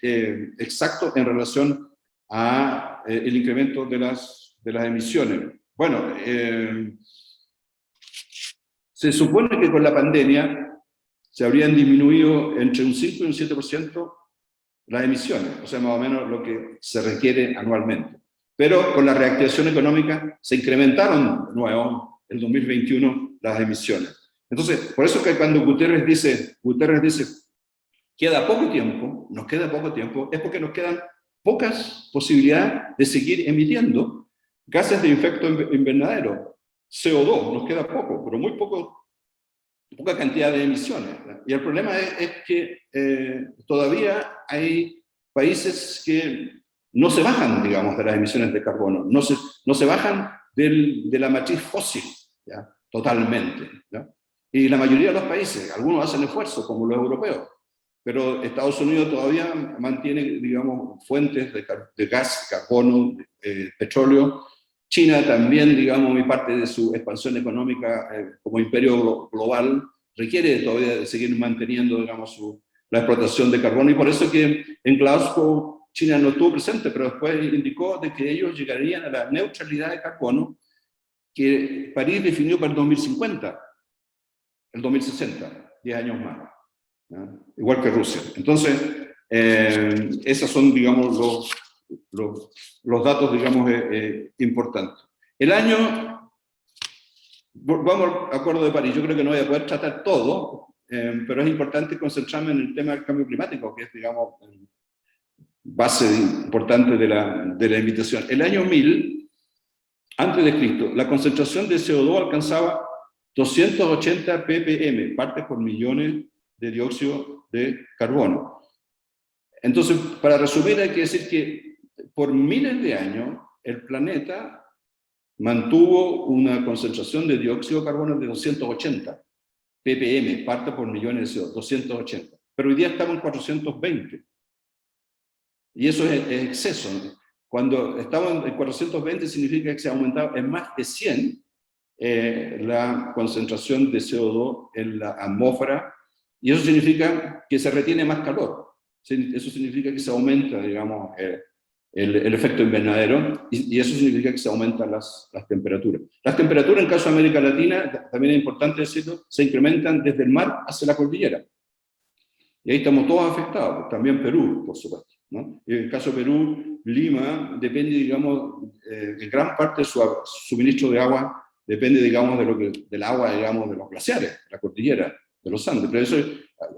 exactos en relación a el incremento de las emisiones. Bueno, se supone que con la pandemia se habrían disminuido entre un 5 y un 7% las emisiones, o sea, más o menos lo que se requiere anualmente. Pero con la reactivación económica se incrementaron de nuevo el 2021 las emisiones. Entonces, por eso que cuando Guterres dice, queda poco tiempo, nos queda poco tiempo, es porque nos quedan pocas posibilidades de seguir emitiendo gases de efecto invernadero, CO2, nos queda poco, pero muy poca cantidad de emisiones. Y el problema es que todavía hay países que no se bajan, digamos, de las emisiones de carbono, no se bajan de la matriz fósil, ¿ya? Totalmente, ¿ya? Y la mayoría de los países, algunos hacen esfuerzos, como los europeos, pero Estados Unidos todavía mantiene, digamos, fuentes de gas, carbono, petróleo. China también, digamos, y parte de su expansión económica como imperio global requiere todavía de seguir manteniendo, digamos, la explotación de carbono, y por eso que en Glasgow China no estuvo presente, pero después indicó de que ellos llegarían a la neutralidad de carbono que París definió para el 2050, el 2060, 10 años más, ¿no? Igual que Rusia. Entonces, esos son, digamos, los datos, digamos, importantes. El año, vamos al Acuerdo de París, yo creo que no voy a poder tratar todo, pero es importante concentrarme en el tema del cambio climático, que es, digamos, base importante de la invitación. El año 1000, antes de Cristo, la concentración de CO2 alcanzaba 280 ppm, partes por millones de dióxido de carbono. Entonces, para resumir, hay que decir que por miles de años el planeta mantuvo una concentración de dióxido de carbono de 280 ppm, parte por millones de CO2, 280. Pero hoy día estamos en 420. Y eso es exceso, ¿no? Cuando estamos en 420 significa que se ha aumentado en más de 100 la concentración de CO2 en la atmósfera Y eso significa que se retiene más calor. Eso significa que se aumenta, digamos, el efecto invernadero, y eso significa que se aumentan las temperaturas. Las temperaturas, en caso de América Latina, también es importante decirlo, se incrementan desde el mar hacia la cordillera. Y ahí estamos todos afectados, también Perú, por supuesto, ¿no? Y en el caso de Perú, Lima depende, digamos, en gran parte de su suministro de agua depende, digamos, del agua, digamos, de los glaciares, la cordillera, de los Andes, pero eso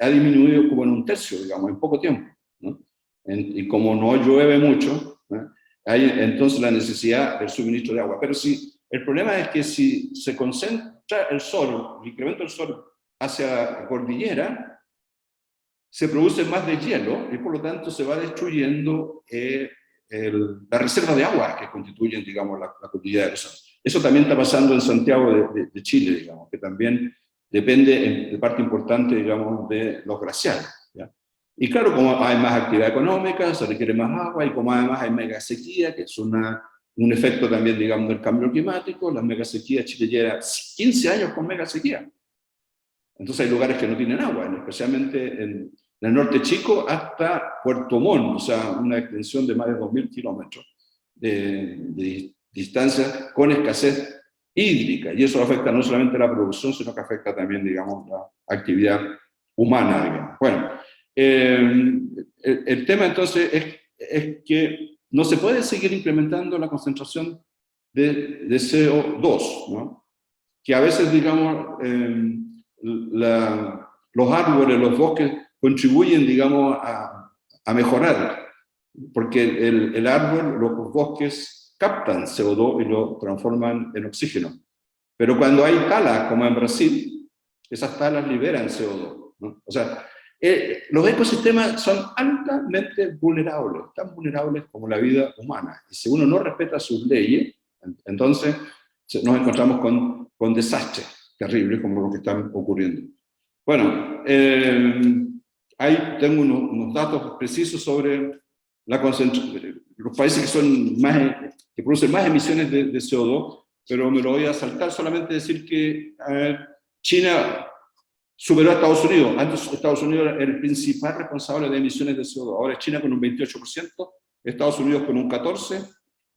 ha disminuido como en un tercio, digamos, en poco tiempo, ¿no? Y como no llueve mucho, ¿no?, hay entonces la necesidad del suministro de agua. Pero el problema es que si se concentra el sol, el incremento del sol hacia la cordillera, se produce más de hielo y por lo tanto se va destruyendo la reserva de agua que constituyen, digamos, la cordillera de los Andes. Eso también está pasando en Santiago de Chile, digamos, que también depende de parte importante, digamos, de los glaciares, ¿ya? Y claro, como hay más actividad económica, se requiere más agua, y como además hay mega sequía, que es un efecto también, digamos, del cambio climático. Las mega sequías, Chile lleva 15 años con mega sequía. Entonces hay lugares que no tienen agua, especialmente en el norte chico hasta Puerto Montt, o sea, una extensión de más de 2.000 kilómetros de distancia con escasez hídrica, y eso afecta no solamente la producción, sino que afecta también, digamos, la actividad humana, digamos. Bueno, el tema entonces es que no se puede seguir incrementando la concentración de CO2, ¿no? Que a veces, digamos, los árboles, los bosques contribuyen, digamos, a mejorar, porque el árbol, los bosques captan CO2 y lo transforman en oxígeno. Pero cuando hay talas, como en Brasil, esas talas liberan CO2, ¿no? O sea, los ecosistemas son altamente vulnerables, tan vulnerables como la vida humana. Y si uno no respeta sus leyes, entonces nos encontramos con desastres terribles como los que están ocurriendo. Bueno, ahí tengo unos datos precisos sobre la concentración, los países que producen más emisiones de CO2, pero me lo voy a saltar, solamente decir que China superó a Estados Unidos. Antes Estados Unidos era el principal responsable de emisiones de CO2, ahora es China con un 28%, Estados Unidos con un 14%,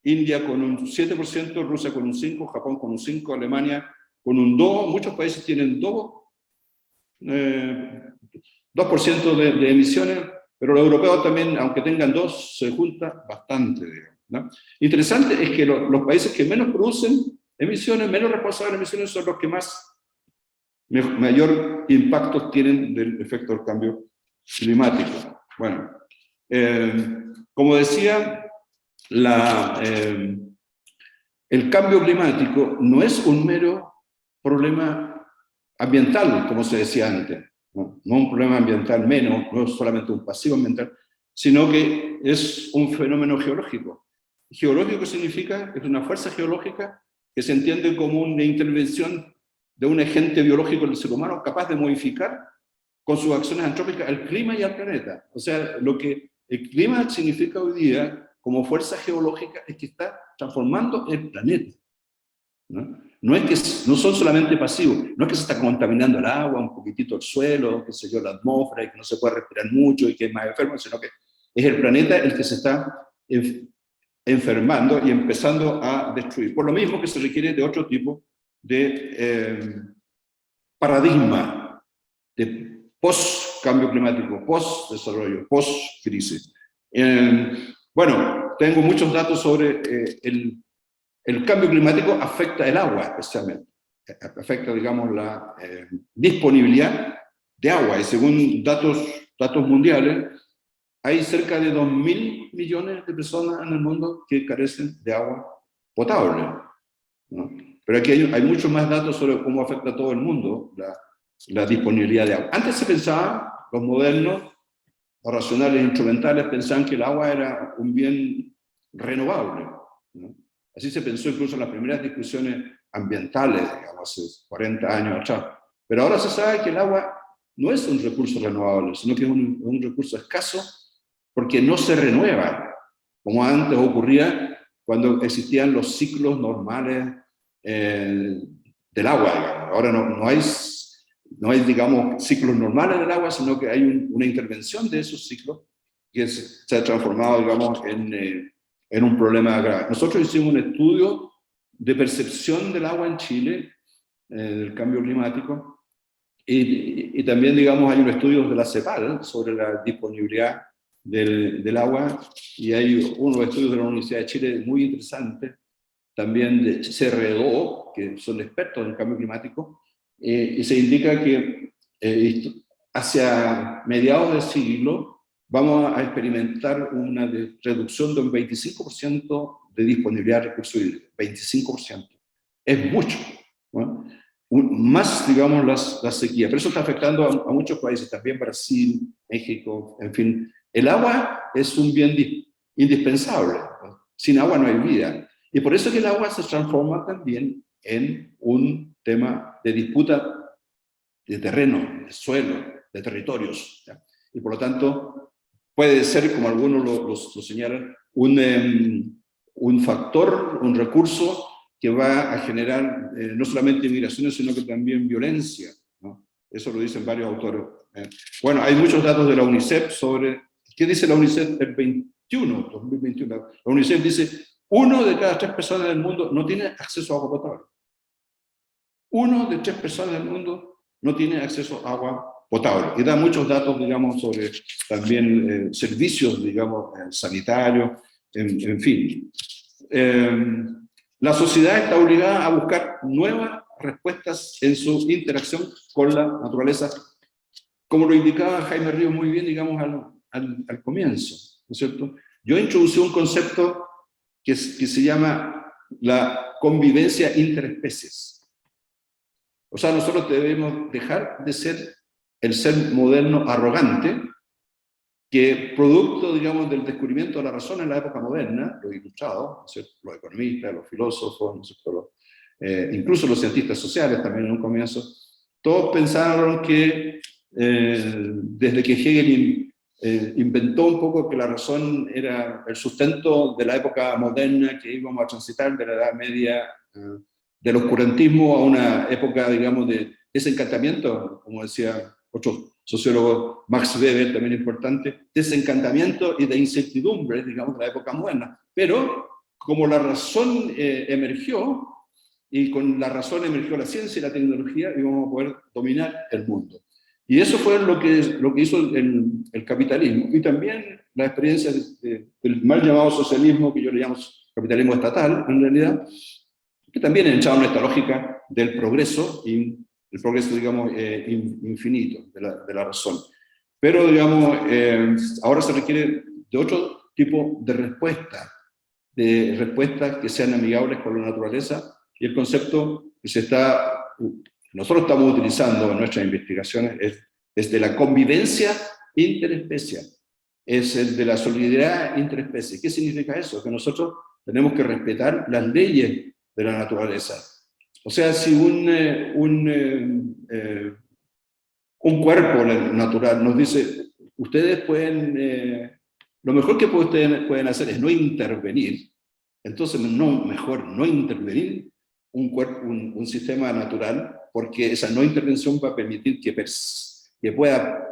India con un 7%, Rusia con un 5%, Japón con un 5%, Alemania con un 2%, muchos países tienen 2% de emisiones, pero los europeos también, aunque tengan 2%, se junta bastante, digamos, ¿no? Interesante es que los países que menos producen emisiones, menos responsables de emisiones, son los que mayor impacto tienen del efecto del cambio climático. Bueno, como decía, el cambio climático no es un mero problema ambiental, como se decía antes, no un problema ambiental menos, no es solamente un pasivo ambiental, sino que es un fenómeno geológico. Geológico significa que es una fuerza geológica que se entiende como una intervención de un agente biológico del ser humano capaz de modificar con sus acciones antrópicas el clima y el planeta. O sea, lo que el clima significa hoy día como fuerza geológica es que está transformando el planeta, ¿no? No son solamente pasivos, no es que se está contaminando el agua, un poquitito el suelo, qué sé yo, la atmósfera, y que no se puede respirar mucho y que es más enfermo, sino que es el planeta el que se está enfermando y empezando a destruir. Por lo mismo que se requiere de otro tipo de paradigma de post-cambio climático, post-desarrollo, post-crisis. Bueno, tengo muchos datos sobre el cambio climático afecta el agua especialmente, afecta, digamos, la disponibilidad de agua, y según datos mundiales, hay cerca de 2.000 millones de personas en el mundo que carecen de agua potable, ¿no? Pero aquí hay muchos más datos sobre cómo afecta a todo el mundo la disponibilidad de agua. Antes se pensaba, los modernos, los racionales e instrumentales, pensaban que el agua era un bien renovable, ¿no? Así se pensó incluso en las primeras discusiones ambientales, digamos, hace 40 años atrás. Pero ahora se sabe que el agua no es un recurso renovable, sino que es un recurso escaso porque no se renueva, como antes ocurría cuando existían los ciclos normales del agua, digamos. Ahora no no hay, digamos, ciclos normales del agua, sino que hay una intervención de esos ciclos que se ha transformado, digamos, en un problema grave. Nosotros hicimos un estudio de percepción del agua en Chile, del cambio climático, y también, digamos, hay unos estudios de la CEPAL sobre la disponibilidad del agua, y hay unos estudios de la Universidad de Chile muy interesantes, también de CRO, que son expertos en el cambio climático, y se indica que hacia mediados del siglo vamos a experimentar una reducción de un 25% de disponibilidad de recursos hídricos. 25%. Es mucho, ¿no? Más, digamos, la sequía. Pero eso está afectando a muchos países, también Brasil, México, en fin. El agua es un bien indispensable. Sin agua no hay vida. Y por eso que el agua se transforma también en un tema de disputa de terreno, de suelo, de territorios, ¿ya? Y por lo tanto puede ser, como algunos lo señalan, un factor, un recurso que va a generar no solamente migraciones, sino que también violencia, ¿no? Eso lo dicen varios autores. Bueno, hay muchos datos de la UNICEF sobre, ¿qué dice la UNICEF el 2021? La UNICEF dice, 1 de cada 3 personas del mundo no tiene acceso a agua potable. 1 de 3 personas del mundo no tiene acceso a agua potable. Y da muchos datos, digamos, sobre también servicios, digamos, sanitarios, en fin. La sociedad está obligada a buscar nuevas respuestas en su interacción con la naturaleza, como lo indicaba Jaime Ríos muy bien, digamos, al comienzo, ¿no es cierto? Yo introducí un concepto que se llama la convivencia interespecies. O sea, nosotros debemos dejar de ser el ser moderno arrogante, que producto, digamos, del descubrimiento de la razón en la época moderna, los ilustrados, ¿no es cierto?, los economistas, los filósofos, ¿no es cierto?, incluso los cientistas sociales también en un comienzo, todos pensaron que desde que Hegel inventó un poco que la razón era el sustento de la época moderna, que íbamos a transitar de la Edad Media, del oscurantismo a una época, digamos, de desencantamiento, como decía otro sociólogo, Max Weber, también importante, desencantamiento y de incertidumbre, digamos, de la época moderna. Pero como la razón emergió, y con la razón emergió la ciencia y la tecnología, íbamos a poder dominar el mundo. Y eso fue lo que hizo el capitalismo, y también la experiencia del mal llamado socialismo, que yo le llamo capitalismo estatal, en realidad, que también entraba en esta lógica del progreso, y el progreso, digamos, infinito de la razón. Pero, digamos, ahora se requiere de otro tipo de respuestas que sean amigables con la naturaleza, y el concepto que nosotros estamos utilizando en nuestras investigaciones es de la convivencia interespecie, es el de la solidaridad interespecie. ¿Qué significa eso? Que nosotros tenemos que respetar las leyes de la naturaleza. O sea, si un cuerpo natural nos dice, ustedes pueden, lo mejor que ustedes pueden hacer es no intervenir, entonces mejor no intervenir un sistema natural, porque esa no intervención va a permitir que pueda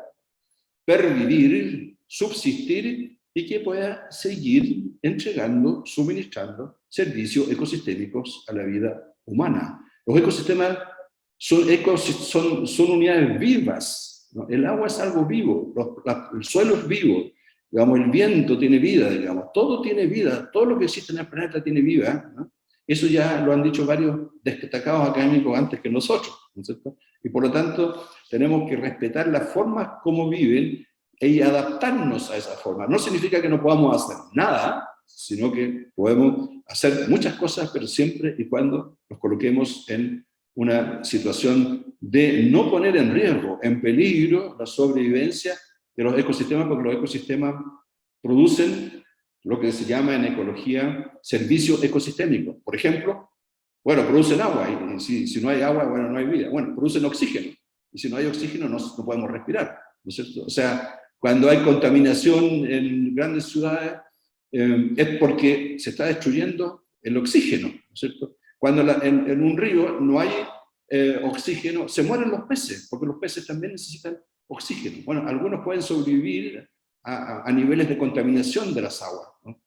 pervivir, subsistir, y que pueda seguir entregando, suministrando servicios ecosistémicos a la vida humana. Los ecosistemas son unidades vivas, ¿no? El agua es algo vivo, el suelo es vivo, digamos, el viento tiene vida, digamos, todo tiene vida, todo lo que existe en el planeta tiene vida, ¿no? Eso ya lo han dicho varios destacados académicos antes que nosotros, ¿no es cierto? Y por lo tanto tenemos que respetar las formas como viven y adaptarnos a esa forma. No significa que no podamos hacer nada, sino que podemos hacer muchas cosas, pero siempre y cuando nos coloquemos en una situación de no poner en riesgo, en peligro, la sobrevivencia de los ecosistemas, porque los ecosistemas producen lo que se llama en ecología servicios ecosistémicos. Por ejemplo, bueno, producen agua, y si no hay agua, bueno, no hay vida. Bueno, producen oxígeno, y si no hay oxígeno no podemos respirar, ¿no es cierto? O sea, cuando hay contaminación en grandes ciudades, es porque se está destruyendo el oxígeno, ¿no es cierto? Cuando en un río no hay oxígeno, se mueren los peces, porque los peces también necesitan oxígeno. Bueno, algunos pueden sobrevivir a niveles de contaminación de las aguas, ¿no?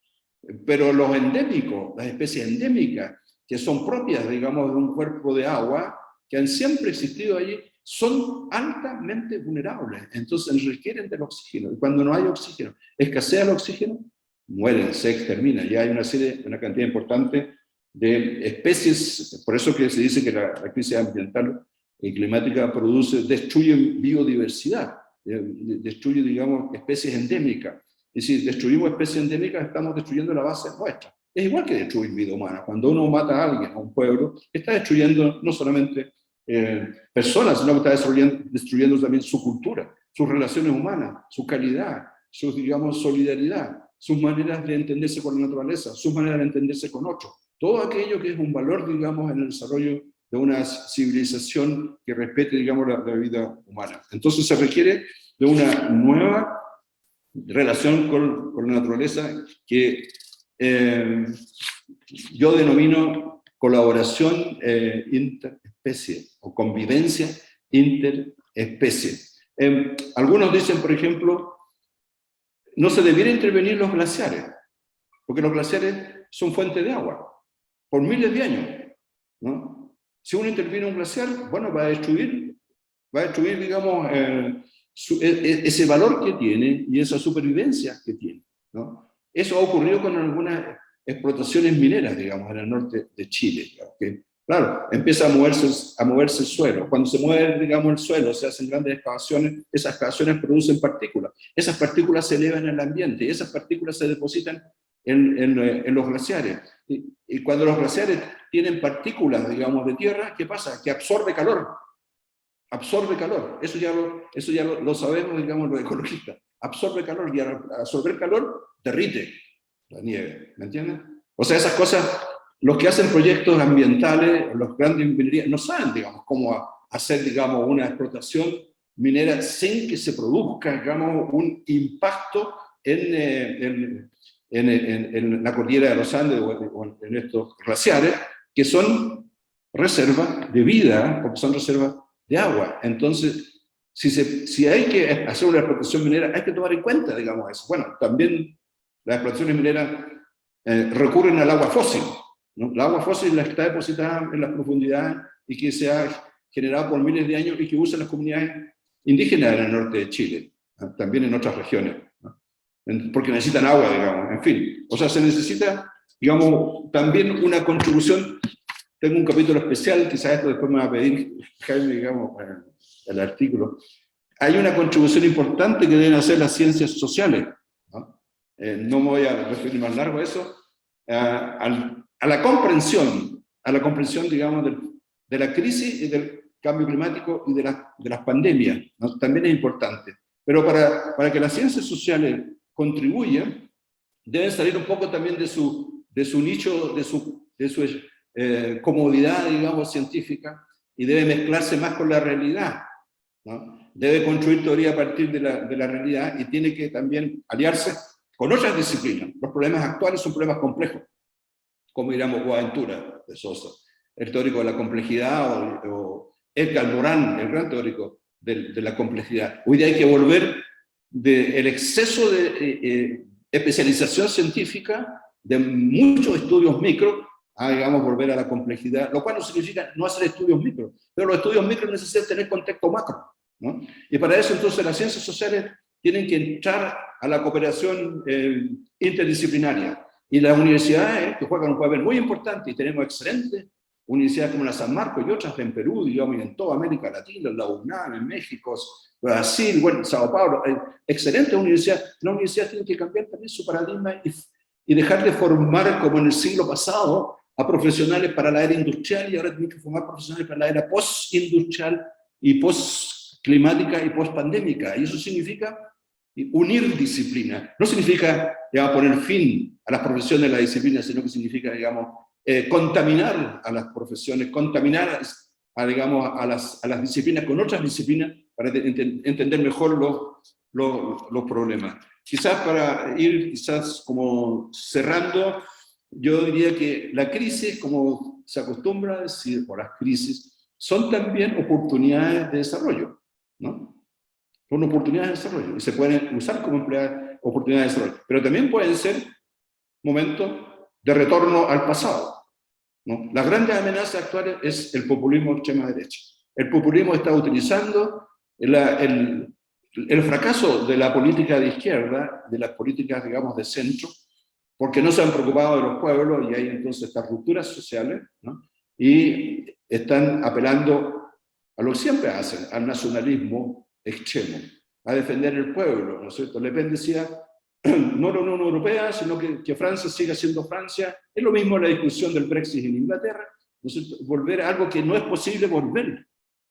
Pero los endémicos, las especies endémicas, que son propias, digamos, de un cuerpo de agua, que han siempre existido allí, son altamente vulnerables, entonces requieren del oxígeno, y cuando no hay oxígeno, escasea el oxígeno, mueren, se exterminan. Ya hay una cantidad importante de especies, por eso que se dice que la crisis ambiental y climática destruye biodiversidad, destruye, digamos, especies endémicas. Y si destruimos especies endémicas, estamos destruyendo la base nuestra. Es igual que destruir vida humana. Cuando uno mata a alguien, a un pueblo, está destruyendo no solamente personas, sino que está destruyendo también su cultura, sus relaciones humanas, su calidad, su, digamos, solidaridad, sus maneras de entenderse con la naturaleza, sus maneras de entenderse con otros. Todo aquello que es un valor, digamos, en el desarrollo de una civilización que respete, digamos, la vida humana. Entonces se requiere de una nueva relación con la naturaleza que yo denomino colaboración interespecie o convivencia interespecie. Algunos dicen, por ejemplo, no se debiera intervenir los glaciares, porque los glaciares son fuente de agua por miles de años, ¿no? Si uno interviene un glaciar, bueno, va a destruir, digamos, ese valor que tiene y esa supervivencia que tiene, ¿no? Eso ha ocurrido con algunas explotaciones mineras, digamos, en el norte de Chile, digamos, que, claro, empieza a moverse el suelo. Cuando se mueve, digamos, el suelo, se hacen grandes excavaciones, esas excavaciones producen partículas. Esas partículas se elevan en el ambiente y esas partículas se depositan en los glaciares. Y cuando los glaciares tienen partículas, digamos, de tierra, ¿qué pasa? Que absorbe calor. Absorbe calor. Eso ya lo sabemos, digamos, los ecologistas. Absorbe calor y al absorber calor, derrite la nieve. ¿Me entienden? O sea, esas cosas, los que hacen proyectos ambientales, los grandes minerías, no saben, digamos, cómo hacer, digamos, una explotación minera sin que se produzca, digamos, un impacto en la cordillera de los Andes o en estos glaciares, que son reservas de vida, porque son reservas de agua. Entonces, si hay que hacer una explotación minera, hay que tomar en cuenta, digamos, eso. Bueno, también las explotaciones mineras recurren al agua fósil, ¿no? El agua fósil está depositada en las profundidades y que se ha generado por miles de años y que usan las comunidades indígenas en el norte de Chile, ¿no? También en otras regiones, ¿no? Porque necesitan agua, digamos, en fin. O sea, se necesita, digamos, también una contribución. Tengo un capítulo especial, quizás esto después me va a pedir Jaime, digamos, el artículo. Hay una contribución importante que deben hacer las ciencias sociales, ¿no? No me voy a referir más largo a eso, a la comprensión, digamos, de la crisis y del cambio climático y de las pandemias, ¿no? También es importante. Pero para que las ciencias sociales contribuyan, deben salir un poco también de su nicho, de su comodidad, digamos, científica, y debe mezclarse más con la realidad, ¿no? Debe construir teoría a partir de la realidad y tiene que también aliarse con otras disciplinas. Los problemas actuales son problemas complejos, como diríamos Boaventura de Sosa, el teórico de la complejidad, o Edgar Morin, el gran teórico de la complejidad. Hoy día hay que volver del exceso de especialización científica, de muchos estudios micro, a, digamos, volver a la complejidad, lo cual no significa no hacer estudios micro, pero los estudios micro necesitan tener contexto macro, ¿no? Y para eso entonces las ciencias sociales tienen que entrar a la cooperación interdisciplinaria, y las universidades, que juegan un papel muy importante, y tenemos excelentes universidades como la San Marcos y otras en Perú, digamos, y en toda América Latina, la UNAM, en México, Brasil, bueno, Sao Paulo, excelentes universidades. Las universidades tienen que cambiar también su paradigma y dejar de formar, como en el siglo pasado, a profesionales para la era industrial, y ahora tienen que formar profesionales para la era post-industrial y post-climática y post-pandémica. Y eso significa unir disciplinas. No significa, digamos, poner fin a las profesiones de la disciplina, sino que significa, digamos, contaminar a las profesiones, contaminar digamos, a las disciplinas con otras disciplinas para entender mejor los problemas. Quizás para ir como cerrando, yo diría que la crisis, como se acostumbra a decir, o las crisis, son también oportunidades de desarrollo, ¿no? Son oportunidades de desarrollo y se pueden usar como oportunidades de desarrollo, pero también pueden ser momentos de retorno al pasado, ¿no? Las grandes amenazas actuales es el populismo de extrema derecha. El populismo está utilizando el fracaso de la política de izquierda, de las políticas, digamos, de centro, porque no se han preocupado de los pueblos y hay entonces estas rupturas sociales, ¿no? Y están apelando a lo que siempre hacen, al nacionalismo extremo, a defender el pueblo, ¿no es cierto? Le Pen decía, no la Unión Europea, sino que Francia siga siendo Francia. Es lo mismo la discusión del Brexit en Inglaterra, ¿no es cierto? Volver a algo que no es posible volver,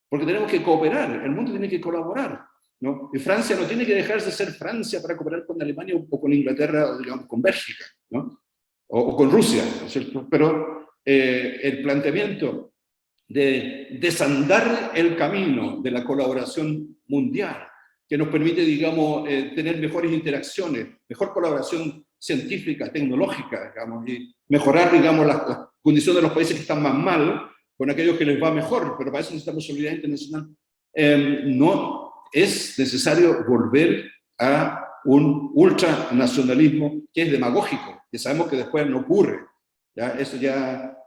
porque tenemos que cooperar, el mundo tiene que colaborar, ¿no? Y Francia no tiene que dejarse de ser Francia para cooperar con Alemania o con Inglaterra, o digamos, con Bélgica, ¿no? O con Rusia, ¿no es cierto? Pero el planteamiento de desandar el camino de la colaboración mundial, que nos permite, digamos, tener mejores interacciones, mejor colaboración científica, tecnológica, digamos, y mejorar, digamos, las condiciones de los países que están más mal con aquellos que les va mejor, pero para eso necesitamos solidaridad internacional. No es necesario volver a un ultranacionalismo que es demagógico, que sabemos que después no ocurre. ¿Ya? Eso ya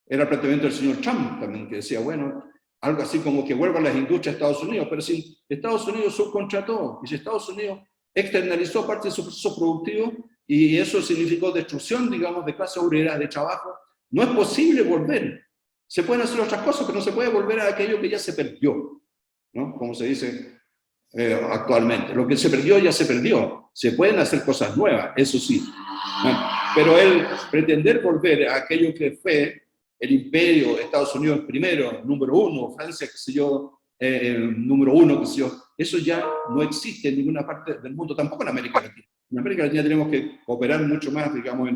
era el planteamiento del señor Trump también, que decía, bueno, algo así como que vuelvan las industrias a Estados Unidos, pero si Estados Unidos subcontrató, y si Estados Unidos externalizó parte de su proceso productivo, y eso significó destrucción, digamos, de clase obrera, de trabajo, no es posible volver. Se pueden hacer otras cosas, pero no se puede volver a aquello que ya se perdió, ¿no? Como se dice actualmente. Lo que se perdió ya se perdió. Se pueden hacer cosas nuevas, eso sí. ¿No? Pero el pretender volver a aquello que fue el imperio, Estados Unidos primero, número uno, Francia, qué sé yo, número uno, qué sé yo, eso ya no existe en ninguna parte del mundo, tampoco en América Latina. En América Latina tenemos que cooperar mucho más, digamos,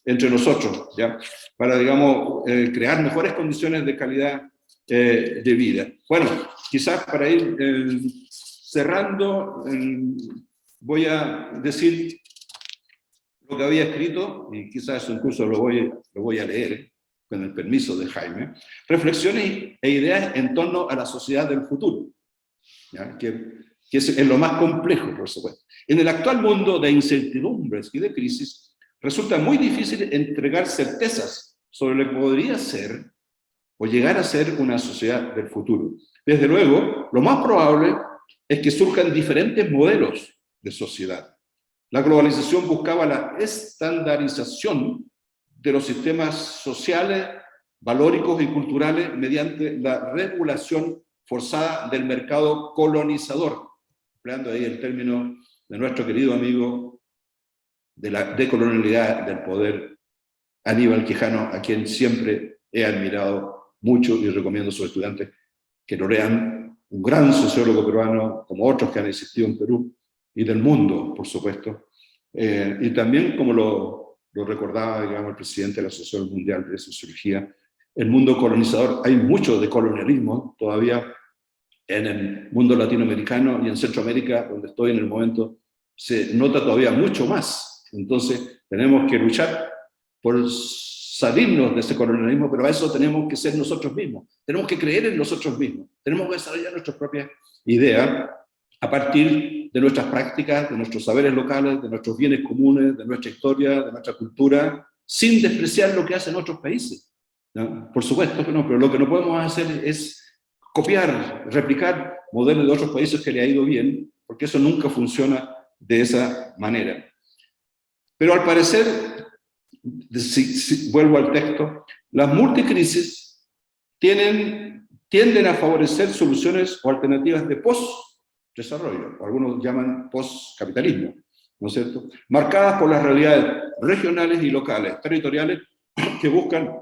entre nosotros, ¿ya? Para, digamos, crear mejores condiciones de calidad de vida. Bueno, quizás para ir cerrando, voy a decir lo que había escrito, y quizás eso incluso lo voy a leer, con el permiso de Jaime. Reflexiones e ideas en torno a la sociedad del futuro, ¿ya? Que es lo más complejo, por supuesto. En el actual mundo de incertidumbres y de crisis, resulta muy difícil entregar certezas sobre lo que podría ser o llegar a ser una sociedad del futuro. Desde luego, lo más probable es que surjan diferentes modelos de sociedad. La globalización buscaba la estandarización de los sistemas sociales, valóricos y culturales mediante la regulación forzada del mercado colonizador, empleando ahí el término de nuestro querido amigo de la decolonialidad del poder, Aníbal Quijano, a quien siempre he admirado mucho y recomiendo a sus estudiantes que lo lean, un gran sociólogo peruano, como otros que han existido en Perú y del mundo, por supuesto, y también como lo recordaba, digamos, el presidente de la Asociación Mundial de Sociología, el mundo colonizador, hay mucho de colonialismo todavía en el mundo latinoamericano y en Centroamérica, donde estoy en el momento, se nota todavía mucho más. Entonces tenemos que luchar por salirnos de ese colonialismo, pero a eso tenemos que ser nosotros mismos, tenemos que creer en nosotros mismos, tenemos que desarrollar nuestras propias ideas a partir de nuestras prácticas, de nuestros saberes locales, de nuestros bienes comunes, de nuestra historia, de nuestra cultura, sin despreciar lo que hacen otros países, ¿no? Por supuesto que no, pero lo que no podemos hacer es copiar, replicar modelos de otros países que le ha ido bien, porque eso nunca funciona de esa manera. Pero al parecer, si vuelvo al texto, las multicrisis tienden a favorecer soluciones o alternativas de post-desarrollo, o algunos llaman post-capitalismo, ¿no es cierto? Marcadas por las realidades regionales y locales, territoriales, que buscan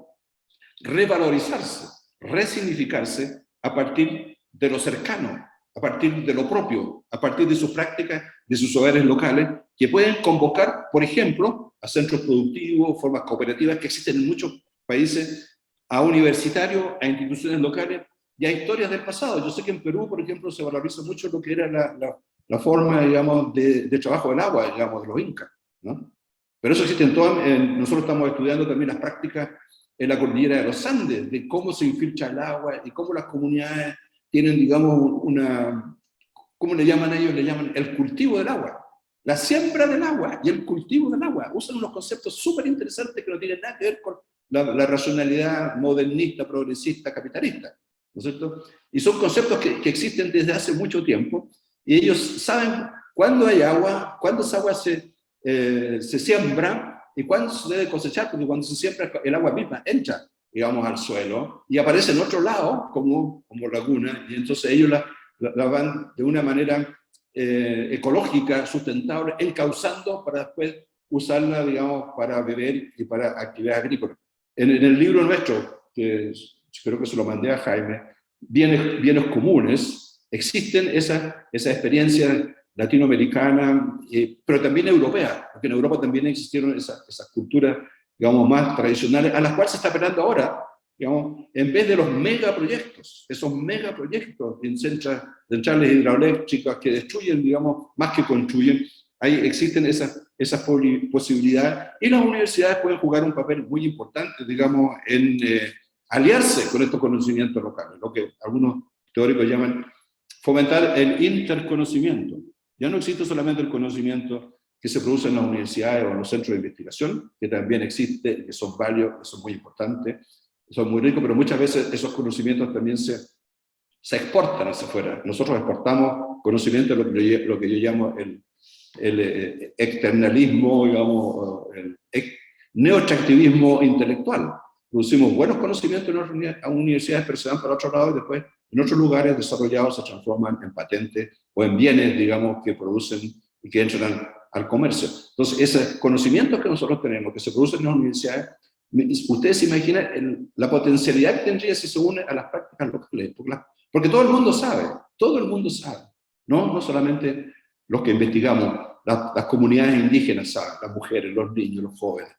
revalorizarse, resignificarse a partir de lo cercano, a partir de lo propio, a partir de sus prácticas, de sus saberes locales, que pueden convocar, por ejemplo, a centros productivos, formas cooperativas que existen en muchos países, a universitarios, a instituciones locales y a historias del pasado. Yo sé que en Perú, por ejemplo, se valoriza mucho lo que era la forma, digamos, de trabajo del agua, digamos, de los incas, ¿no? Pero eso existe en todas, nosotros estamos estudiando también las prácticas en la cordillera de los Andes, de cómo se infiltra el agua y cómo las comunidades tienen, digamos, ¿cómo le llaman ellos? Le llaman el cultivo del agua. La siembra del agua y el cultivo del agua. Usan unos conceptos súper interesantes que no tienen nada que ver con la racionalidad modernista, progresista, capitalista, ¿no es cierto? Y son conceptos que existen desde hace mucho tiempo, y ellos saben cuándo hay agua, cuándo esa agua se siembra, y cuándo se debe cosechar, porque cuando se siembra el agua misma entra, digamos, al suelo, y aparece en otro lado, como laguna, y entonces ellos la van de una manera ecológica, sustentable, encauzando para después usarla, digamos, para beber y para actividades agrícolas. En el libro nuestro, que creo que se lo mandé a Jaime, Bienes Comunes, existen esa experiencia latinoamericana, pero también europea, porque en Europa también existieron esas culturas, digamos, más tradicionales, a las cuales se está apelando ahora, digamos, en vez de los megaproyectos, esos megaproyectos en centrales hidroeléctricas que destruyen, digamos, más que construyen. Ahí existen esas posibilidades, y las universidades pueden jugar un papel muy importante, digamos, en aliarse con estos conocimientos locales, lo que algunos teóricos llaman fomentar el interconocimiento. Ya no existe solamente el conocimiento que se produce en las universidades o en los centros de investigación, que también existe, que son varios, que son muy importantes, son muy ricos, pero muchas veces esos conocimientos también se exportan hacia afuera. Nosotros exportamos conocimiento de lo que yo llamo el externalismo, digamos, el neoextractivismo intelectual. Producimos buenos conocimientos en las universidades, pero se van para otro lado y después en otros lugares desarrollados se transforman en patentes o en bienes, digamos, que producen y que entran al comercio. Entonces, ese conocimiento que nosotros tenemos, que se produce en las universidades, ustedes se imaginan la potencialidad que tendría si se une a las prácticas locales, porque todo el mundo sabe, no solamente los que investigamos, las comunidades indígenas saben, las mujeres, los niños, los jóvenes,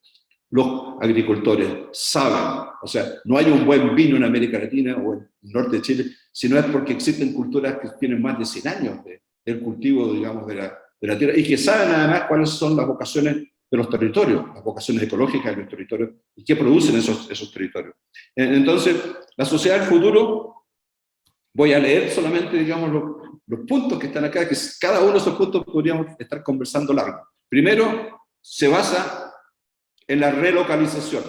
los agricultores saben. O sea, no hay un buen vino en América Latina o en el norte de Chile, sino es porque existen culturas que tienen más de 100 años del cultivo, digamos, de la tierra, y que saben además cuáles son las vocaciones de los territorios, las vocaciones ecológicas de los territorios, y qué producen esos territorios. Entonces, la sociedad del futuro, voy a leer solamente, digamos, los puntos que están acá, que cada uno de esos puntos podríamos estar conversando largo. Primero, se basa en la relocalización.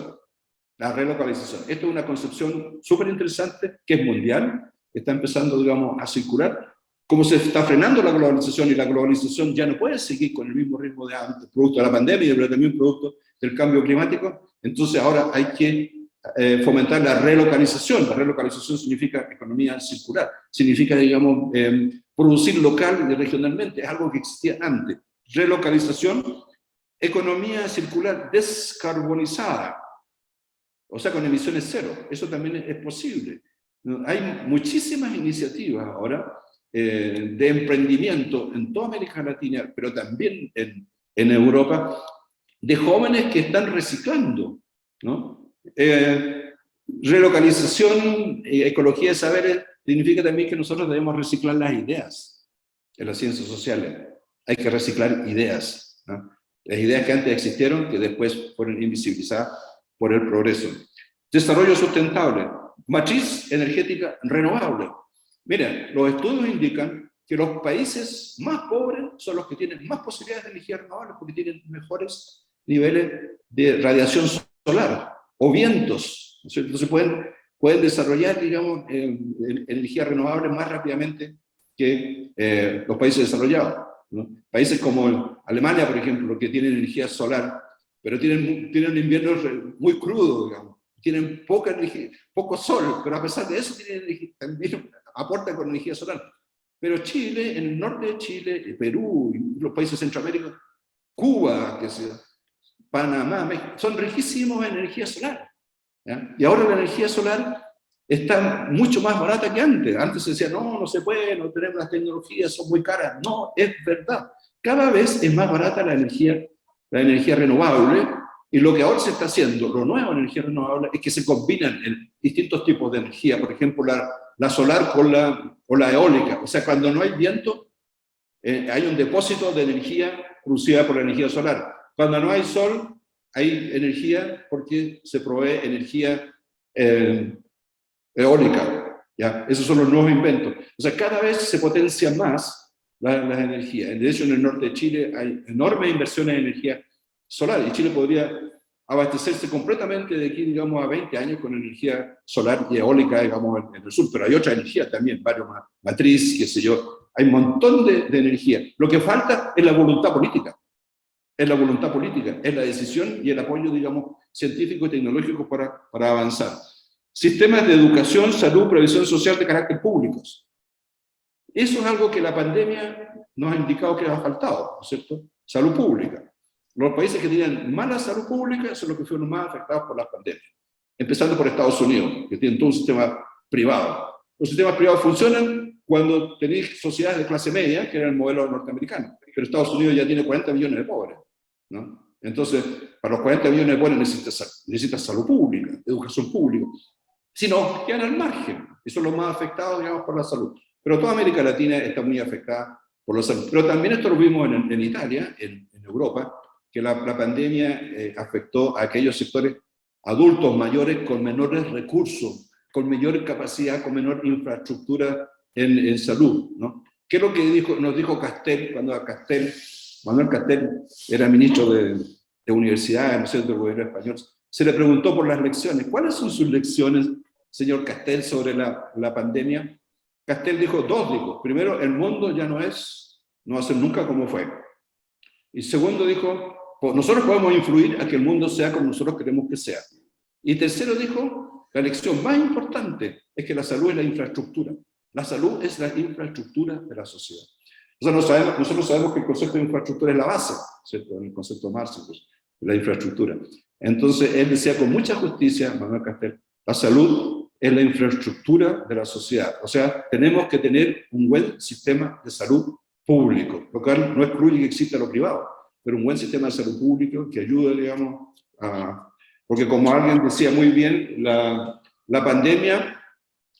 La relocalización. Esto es una concepción súper interesante, que es mundial, que está empezando, digamos, a circular. Como se está frenando la globalización, y la globalización ya no puede seguir con el mismo ritmo de antes, producto de la pandemia, pero también producto del cambio climático, entonces ahora hay que fomentar la relocalización. La relocalización significa economía circular, significa, digamos, producir local y regionalmente, es algo que existía antes. Relocalización, economía circular descarbonizada, o sea, con emisiones cero, eso también es posible. Hay muchísimas iniciativas ahora de emprendimiento en toda América Latina, pero también en Europa, de jóvenes que están reciclando, ¿no? Relocalización, ecología de saberes, significa también que nosotros debemos reciclar las ideas en las ciencias sociales. Hay que reciclar ideas, ¿no? Las ideas que antes existieron, que después fueron invisibilizadas por el progreso. Desarrollo sustentable, matriz energética renovable. Miren, los estudios indican que los países más pobres son los que tienen más posibilidades de energía renovable, porque tienen mejores niveles de radiación solar o vientos. Entonces pueden desarrollar, digamos, energía renovable más rápidamente que los países desarrollados, ¿no? Países como Alemania, por ejemplo, que tienen energía solar, pero tienen un invierno muy crudo, digamos. Tienen poca energía, poco sol, pero a pesar de eso tienen energía, también aportan con energía solar. Pero Chile, en el norte de Chile, Perú, y los países de Centroamérica, Cuba, Panamá, México, son riquísimos en energía solar, ¿ya? Y ahora la energía solar está mucho más barata que antes. Antes se decía, no se puede, no tenemos las tecnologías, son muy caras. No, es verdad. Cada vez es más barata la energía renovable, y lo que ahora se está haciendo, lo nuevo en energía renovable, es que se combinan en distintos tipos de energía. Por ejemplo, la solar con la eólica. O sea, cuando no hay viento, hay un depósito de energía producida por la energía solar. Cuando no hay sol, hay energía porque se provee energía eólica, ¿ya? Esos son los nuevos inventos. O sea, cada vez se potencia más las energías. De hecho, en el norte de Chile hay enormes inversiones en energía solar, y Chile podría abastecerse completamente de aquí, digamos, a 20 años con energía solar y eólica, digamos, en el sur, pero hay otra energía también, varios matriz, qué sé yo, hay un montón de energía. Lo que falta es la voluntad política, es la decisión y el apoyo, digamos, científico y tecnológico para avanzar. Sistemas de educación, salud, previsión social de carácter públicos. Eso es algo que la pandemia nos ha indicado que ha faltado, ¿no es cierto? Salud pública. Los países que tienen mala salud pública son los que fueron más afectados por la pandemia. Empezando por Estados Unidos, que tienen todo un sistema privado. Los sistemas privados funcionan cuando tenéis sociedades de clase media, que era el modelo norteamericano. Pero Estados Unidos ya tiene 40 millones de pobres, ¿no? Entonces, para los 40 millones de pobres necesitas salud pública, educación pública. Si no, quedan al margen. Y son los más afectados, digamos, por la salud. Pero toda América Latina está muy afectada por la salud. Pero también esto lo vimos en Italia, en Europa, que la pandemia afectó a aquellos sectores adultos mayores con menores recursos, con mayor capacidad, con menor infraestructura en salud, ¿no? ¿Qué es lo que nos dijo Castel cuando Manuel Castel era ministro de Universidad en el centro del gobierno español? Se le preguntó por las lecciones. ¿Cuáles son sus lecciones, señor Castel, sobre la pandemia? Castel dijo dos. Primero, el mundo ya no va a ser nunca como fue. Y segundo, dijo, nosotros podemos influir a que el mundo sea como nosotros queremos que sea. Y tercero, dijo, la lección más importante es que la salud es la infraestructura. La salud es la infraestructura de la sociedad. Nosotros sabemos que el concepto de infraestructura es la base, ¿cierto? En el concepto de Marx, pues, la infraestructura. Entonces, él decía con mucha justicia, Manuel Castel, la salud es la infraestructura de la sociedad. O sea, tenemos que tener un buen sistema de salud público, lo cual no excluye que exista lo privado, pero un buen sistema de salud público que ayude, digamos, porque como alguien decía muy bien, la pandemia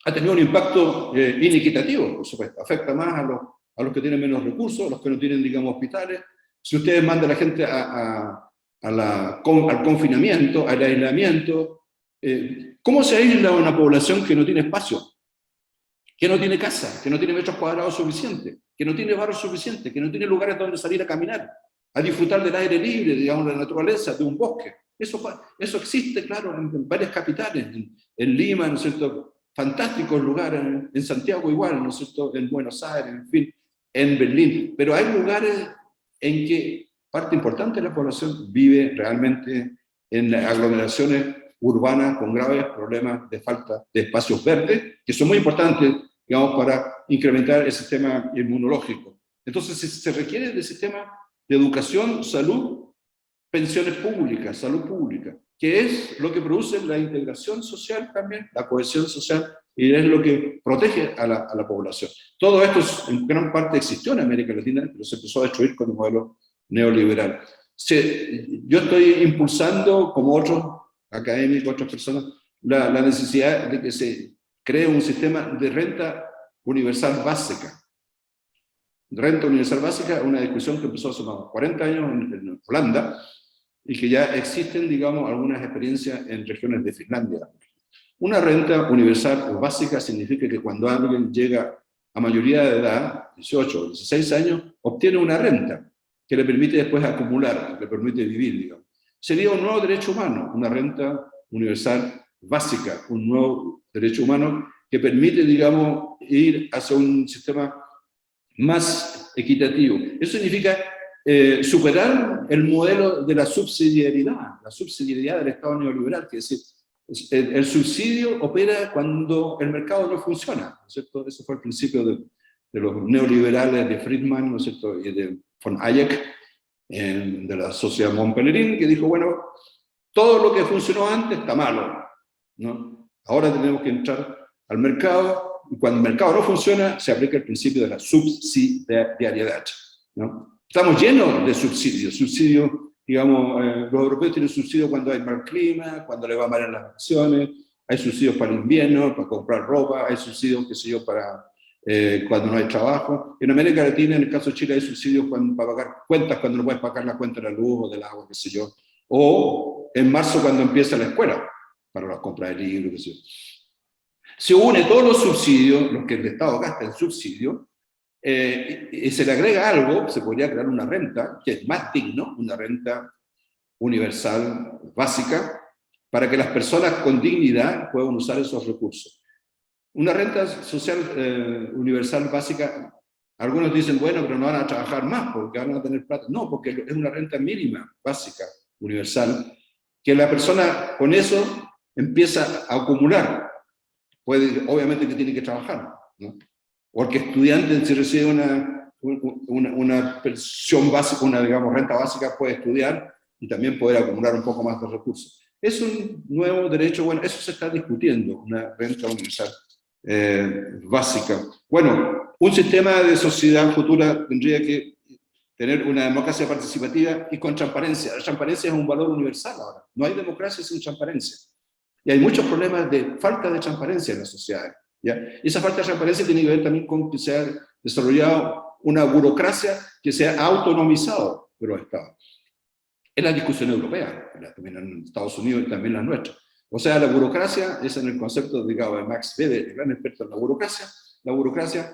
ha tenido un impacto inequitativo, por supuesto, afecta más a los que tienen menos recursos, a los que no tienen, digamos, hospitales. Si ustedes mandan a la gente al confinamiento, al aislamiento, ¿cómo se aísla una población que no tiene espacio? Que no tiene casa, que no tiene metros cuadrados suficientes, que no tiene barrios suficientes, que no tiene lugares donde salir a caminar, a disfrutar del aire libre, digamos, de la naturaleza, de un bosque. Eso existe, claro, en varias capitales, en Lima, ¿no es cierto?, fantásticos lugares, en Santiago igual, ¿no es cierto?, en Buenos Aires, en fin, en Berlín. Pero hay lugares en que parte importante de la población vive realmente en aglomeraciones urbanas con graves problemas de falta de espacios verdes, que son muy importantes, digamos, para incrementar el sistema inmunológico. Entonces, se requiere de sistema de educación, salud, pensiones públicas, salud pública, que es lo que produce la integración social también, la cohesión social, y es lo que protege a la población. Todo esto en gran parte existió en América Latina, pero se empezó a destruir con el modelo neoliberal. Yo estoy impulsando, como otros académicos, otras personas, la necesidad de que se cree un sistema de renta universal básica. Renta universal básica, una discusión que empezó hace unos 40 años en Holanda, y que ya existen, digamos, algunas experiencias en regiones de Finlandia. Una renta universal o básica significa que cuando alguien llega a mayoría de edad, 18 o 16 años, obtiene una renta que le permite después acumular, le permite vivir, digamos. Sería un nuevo derecho humano, una renta universal básica, un nuevo derecho humano que permite, digamos, ir hacia un sistema más equitativo. Eso significa superar el modelo de la subsidiariedad del Estado neoliberal, que es decir, el subsidio opera cuando el mercado no funciona, ¿no es cierto? Ese fue el principio de los neoliberales de Friedman, ¿no es cierto?, y de von Hayek, de la sociedad Montpellerin, que dijo, bueno, todo lo que funcionó antes está malo, ¿no? Ahora tenemos que entrar al mercado, y cuando el mercado no funciona, se aplica el principio de la subsidiariedad, ¿no? Estamos llenos de subsidios, digamos, los europeos tienen subsidios cuando hay mal clima, cuando le va mal en las vacaciones, hay subsidios para el invierno, para comprar ropa, hay subsidios, qué sé yo, para cuando no hay trabajo. En América Latina, en el caso de Chile, hay subsidios para pagar cuentas cuando no puedes pagar la cuenta de la luz o del agua, qué sé yo. o en marzo cuando empieza la escuela, para las compras de libros, qué sé yo. Se une todos los subsidios, los que el Estado gasta en subsidio, y se le agrega algo, se podría crear una renta, que es más digno, una renta universal básica, para que las personas con dignidad puedan usar esos recursos. Una renta social universal básica, algunos dicen, bueno, pero no van a trabajar más porque van a tener plata. No, porque es una renta mínima, básica, universal, que la persona con eso empieza a acumular. Obviamente que tiene que trabajar, ¿no? Porque estudiante, si recibe una pensión básica, una, digamos, renta básica, puede estudiar y también poder acumular un poco más de recursos. Es un nuevo derecho, bueno, eso se está discutiendo, una renta universal básica. Bueno, un sistema de sociedad futura tendría que tener una democracia participativa y con transparencia. La transparencia es un valor universal ahora. No hay democracia sin transparencia. Y hay muchos problemas de falta de transparencia en las sociedades, ¿ya? Y esa falta de transparencia tiene que ver también con que se ha desarrollado una burocracia que se ha autonomizado de los estados. Es la discusión europea, también en Estados Unidos y también la nuestra. O sea, la burocracia, es en el concepto, digamos, de Max Weber, el gran experto en la burocracia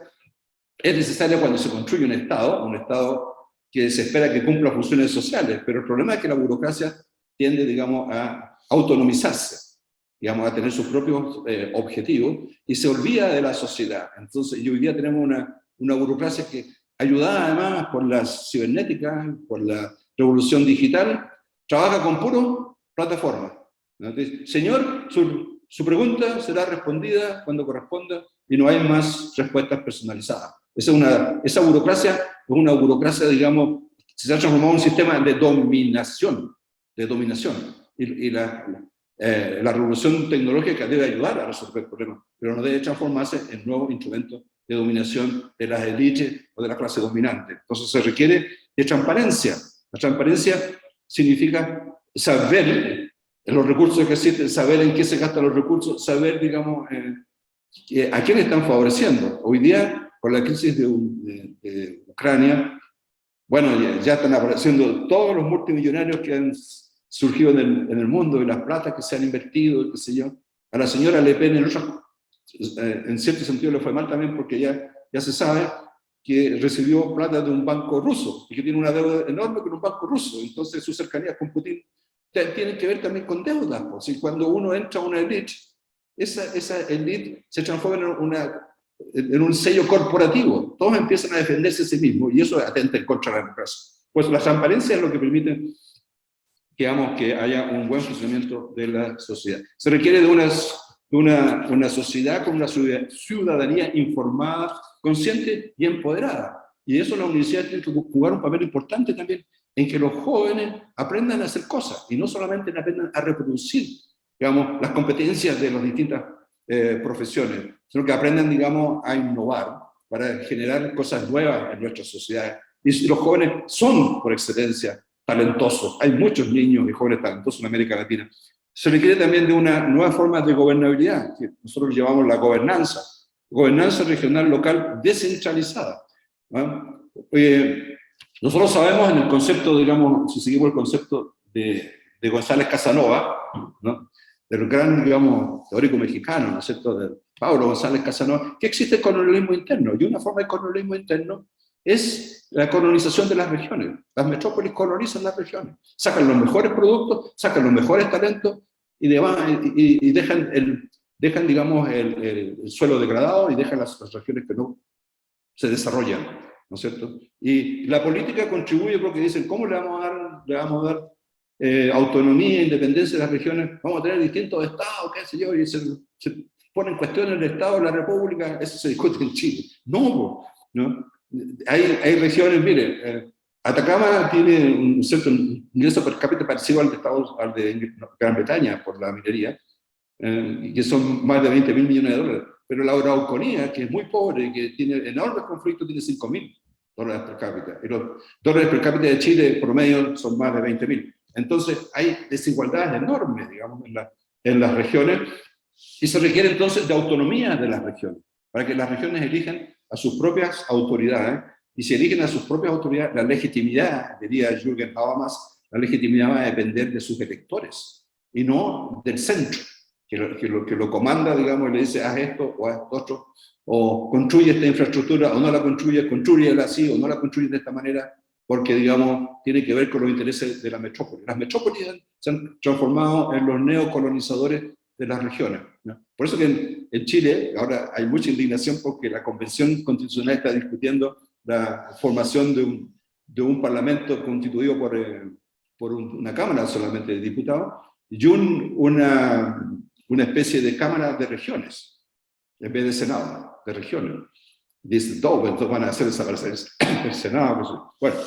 es necesaria cuando se construye un Estado que se espera que cumpla funciones sociales, pero el problema es que la burocracia tiende, digamos, a autonomizarse, digamos, a tener sus propios objetivos, y se olvida de la sociedad. Entonces, hoy día tenemos una burocracia que, ayudada además por la cibernética, por la revolución digital, trabaja con puro plataforma. Entonces, señor, su pregunta será respondida cuando corresponda, y no hay más respuestas personalizadas. Esa burocracia es una burocracia, digamos, se ha transformado en un sistema de dominación. Y la revolución tecnológica debe ayudar a resolver el problema, pero no debe transformarse en nuevos instrumentos de dominación de las élites o de la clase dominante. Entonces se requiere de transparencia. La transparencia significa saber los recursos que existen, saber en qué se gastan los recursos, saber, digamos, a quién están favoreciendo. Hoy día, con la crisis de Ucrania, bueno, ya están apareciendo todos los multimillonarios que han surgido en el mundo, y las platas que se han invertido, qué sé yo. A la señora Le Pen, en cierto sentido le fue mal también, porque ya se sabe que recibió plata de un banco ruso, y que tiene una deuda enorme con un banco ruso. Entonces sus cercanías con Putin tienen que ver también con deudas. Pues. Y cuando uno entra a una élite, esa élite se transforma en un sello corporativo. Todos empiezan a defenderse a sí mismos, y eso atenta en contra de la democracia. Pues la transparencia es lo que permite, digamos, que haya un buen funcionamiento de la sociedad. Se requiere de una sociedad con una ciudadanía informada, consciente y empoderada. Y eso la universidad tiene que jugar un papel importante también, en que los jóvenes aprendan a hacer cosas, y no solamente aprendan a reproducir, digamos, las competencias de las distintas profesiones, sino que aprendan, digamos, a innovar para generar cosas nuevas en nuestras sociedades. Y los jóvenes son, por excelencia, talentosos. Hay muchos niños y jóvenes talentosos en América Latina. Se requiere también de una nueva forma de gobernabilidad, que nosotros llamamos la gobernanza regional local descentralizada, ¿no? Nosotros sabemos en el concepto, digamos, si seguimos el concepto de González Casanova, ¿no?, del gran, digamos, teórico mexicano, ¿no es cierto?, de Pablo González Casanova, que existe el colonialismo interno, y una forma de colonialismo interno es la colonización de las regiones. Las metrópolis colonizan las regiones, sacan los mejores productos, sacan los mejores talentos, y dejan, digamos, el suelo degradado, y dejan las regiones que no se desarrollan, ¿no es cierto? Y la política contribuye porque dicen, ¿cómo le vamos a dar autonomía, independencia de las regiones? Vamos a tener distintos estados, qué sé yo, y se pone en cuestión el estado de la república. Eso se discute en Chile. No. Hay regiones, mire, Atacama tiene un cierto ingreso per cápita parecido al de Gran Bretaña por la minería, que son más de 20.000 millones de dólares. Pero la Araucanía, que es muy pobre, que tiene enormes conflictos, tiene 5.000 dólares per cápita. Y los dólares per cápita de Chile, promedio, son más de 20.000. Entonces, hay desigualdades enormes, digamos, en las regiones, y se requiere entonces de autonomía de las regiones, para que las regiones elijan a sus propias autoridades, y si eligen a sus propias autoridades, la legitimidad, diría Jürgen Habermas, la legitimidad va a depender de sus electores y no del centro, que lo comanda, digamos, y le dice, haz esto o haz esto otro, o construye esta infraestructura o no la construyela así o no la construyes de esta manera, porque, digamos, tiene que ver con los intereses de la metrópoli. Las metrópolis se han transformado en los neocolonizadores de las regiones, ¿no? Por eso que en Chile ahora hay mucha indignación porque la Convención Constitucional está discutiendo la formación de un parlamento constituido por una cámara solamente de diputados y una especie de cámara de regiones, en vez de senado, de regiones. Dicen, entonces van a hacer desaparecer el Senado. Bueno,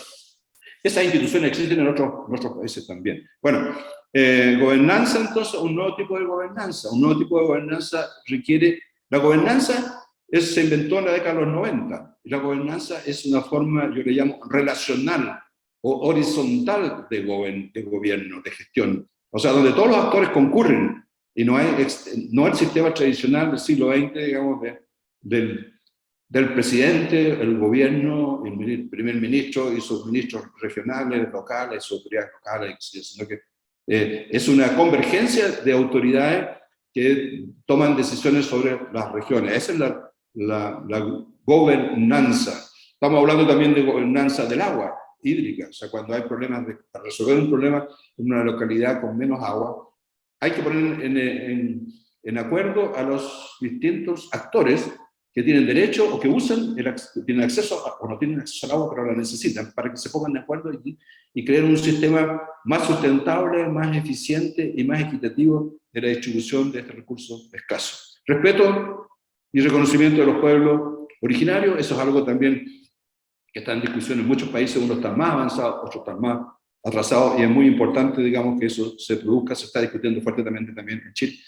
esas instituciones existen en otros países también. Bueno, gobernanza, entonces, un nuevo tipo de gobernanza. Un nuevo tipo de gobernanza requiere... La gobernanza se inventó en la década de los 90. Y la gobernanza es una forma, yo le llamo, relacional o horizontal de gobierno, de gestión. O sea, donde todos los actores concurren y no el sistema tradicional del siglo XX, digamos, del presidente, el gobierno, el primer ministro y sus ministros regionales, locales, sus autoridades locales, sino que es una convergencia de autoridades que toman decisiones sobre las regiones. Esa es la gobernanza. Estamos hablando también de gobernanza del agua hídrica, o sea, cuando hay problemas para resolver un problema en una localidad con menos agua, hay que poner en acuerdo a los distintos actores que tienen derecho o que tienen acceso o no tienen acceso al agua, pero la necesitan, para que se pongan de acuerdo y creen un sistema más sustentable, más eficiente y más equitativo de la distribución de este recurso escaso. Respeto y reconocimiento de los pueblos originarios, eso es algo también que está en discusión en muchos países, unos están más avanzados, otros están más atrasados, y es muy importante, digamos, que eso se produzca, se está discutiendo fuertemente también en Chile.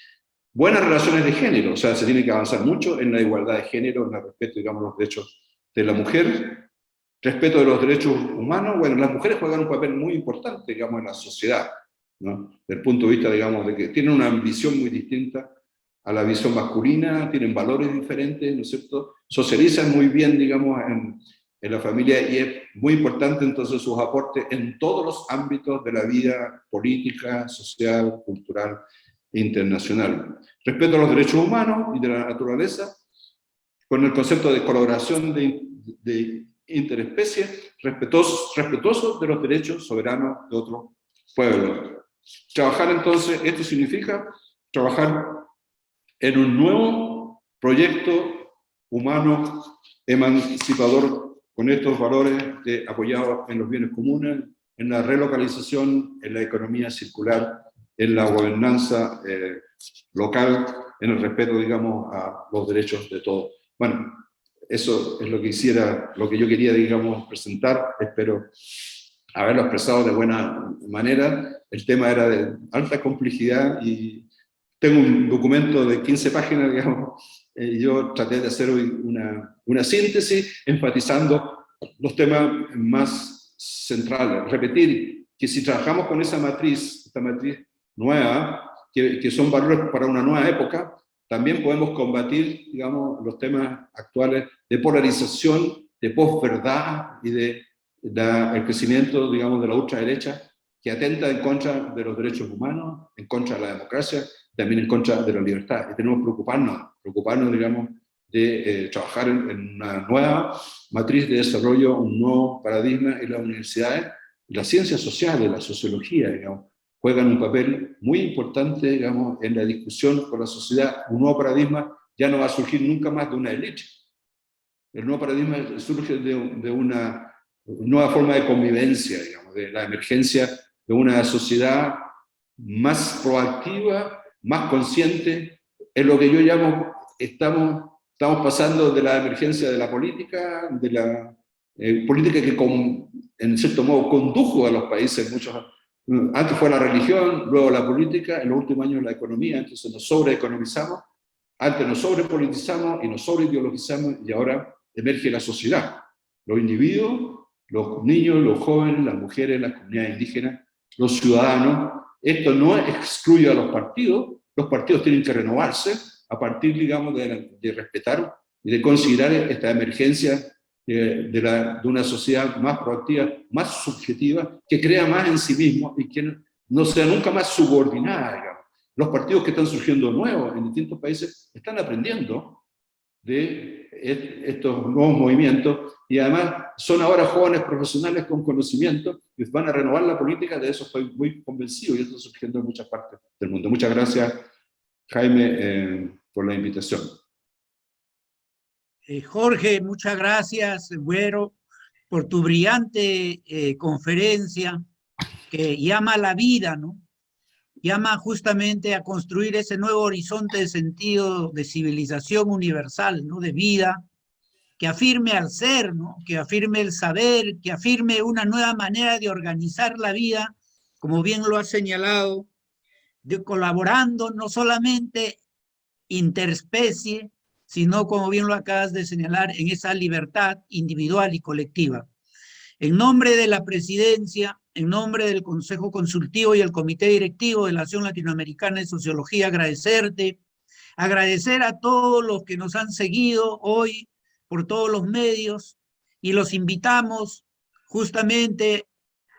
Buenas relaciones de género, o sea, se tiene que avanzar mucho en la igualdad de género, en el respeto, digamos, los derechos de la mujer, respeto de los derechos humanos. Bueno, las mujeres juegan un papel muy importante, digamos, en la sociedad, ¿no? Desde el punto de vista, digamos, de que tienen una visión muy distinta a la visión masculina, tienen valores diferentes, ¿no es cierto? Socializan muy bien, digamos, en la familia, y es muy importante entonces sus aportes en todos los ámbitos de la vida política, social, cultural e internacional. Respeto a los derechos humanos y de la naturaleza, con el concepto de colaboración de interespecie, respetuoso de los derechos soberanos de otros pueblos. Trabajar entonces, esto significa trabajar en un nuevo proyecto humano emancipador con estos valores apoyados en los bienes comunes, en la relocalización, en la economía circular, en la gobernanza local, en el respeto, digamos, a los derechos de todos. Bueno, eso es lo que yo quería, digamos, presentar. Espero haberlo expresado de buena manera. El tema era de alta complejidad y tengo un documento de 15 páginas, digamos. Yo traté de hacer hoy una síntesis enfatizando los temas más centrales. Repetir que si trabajamos con esta matriz nueva, que son valores para una nueva época, también podemos combatir, digamos, los temas actuales de polarización, de posverdad y el crecimiento, digamos, de la ultraderecha, que atenta en contra de los derechos humanos, en contra de la democracia, también en contra de la libertad. Y tenemos que preocuparnos, digamos, de trabajar en una nueva matriz de desarrollo, un nuevo paradigma en las universidades. Las ciencias sociales, la sociología, digamos, juegan un papel muy importante, digamos, en la discusión con la sociedad. Un nuevo paradigma ya no va a surgir nunca más de una élite. El nuevo paradigma surge de una nueva forma de convivencia, digamos, de la emergencia de una sociedad más proactiva, más consciente. Es lo que yo llamo, estamos pasando de la emergencia de la política, de la política que en cierto modo condujo a los países muchos. Antes fue la religión, luego la política, en los últimos años la economía. Entonces nos sobreeconomizamos, antes nos sobrepolitizamos y nos sobreideologizamos, y ahora emerge la sociedad, los individuos, los niños, los jóvenes, las mujeres, las comunidades indígenas, los ciudadanos. Esto no excluye a los partidos tienen que renovarse a partir, digamos, de respetar y de considerar esta emergencia de una sociedad más proactiva, más subjetiva, que crea más en sí mismo y que no sea nunca más subordinada, digamos. Los partidos que están surgiendo nuevos en distintos países están aprendiendo de estos nuevos movimientos y además son ahora jóvenes profesionales con conocimiento que van a renovar la política. De eso estoy muy convencido y esto está surgiendo en muchas partes del mundo. Muchas gracias, Jaime, por la invitación. Jorge, muchas gracias, Güero, por tu brillante conferencia que llama a la vida, ¿no? Llama justamente a construir ese nuevo horizonte de sentido de civilización universal, ¿no? De vida, que afirme al ser, ¿no? Que afirme el saber, que afirme una nueva manera de organizar la vida, como bien lo has señalado, de colaborando no solamente interespecie, sino, como bien lo acabas de señalar, en esa libertad individual y colectiva. En nombre de la Presidencia, en nombre del Consejo Consultivo y el Comité Directivo de la Asociación Latinoamericana de Sociología, agradecerte, agradecer a todos los que nos han seguido hoy por todos los medios y los invitamos justamente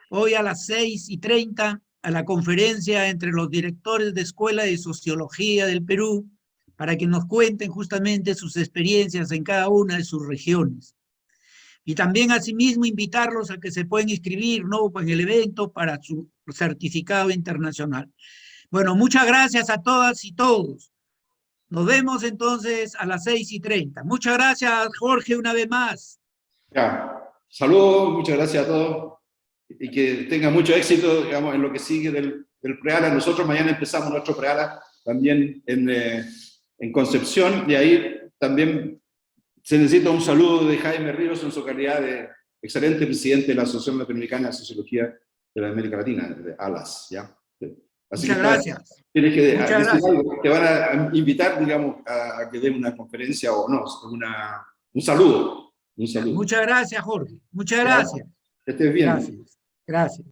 hoy a las 6:30 a la conferencia entre los directores de Escuela de Sociología del Perú para que nos cuenten justamente sus experiencias en cada una de sus regiones. Y también asimismo invitarlos a que se puedan inscribir, ¿no?, en el evento para su certificado internacional. Bueno, muchas gracias a todas y todos. Nos vemos entonces a las 6:30. Muchas gracias, Jorge, una vez más. Ya, saludos, muchas gracias a todos y que tengan mucho éxito, digamos, en lo que sigue del Preala. Nosotros mañana empezamos nuestro Preala también en Concepción, y ahí también se necesita un saludo de Jaime Ríos en su calidad de excelente presidente de la Asociación Latinoamericana de Sociología de la América Latina, de ALAS, ¿ya? Así Muchas gracias. Tienes que Muchas decir gracias. algo. Te van a invitar, digamos, a que den una conferencia o no, un saludo. Un saludo. Muchas gracias, Jorge. Muchas gracias. Que estés bien. Gracias. Gracias.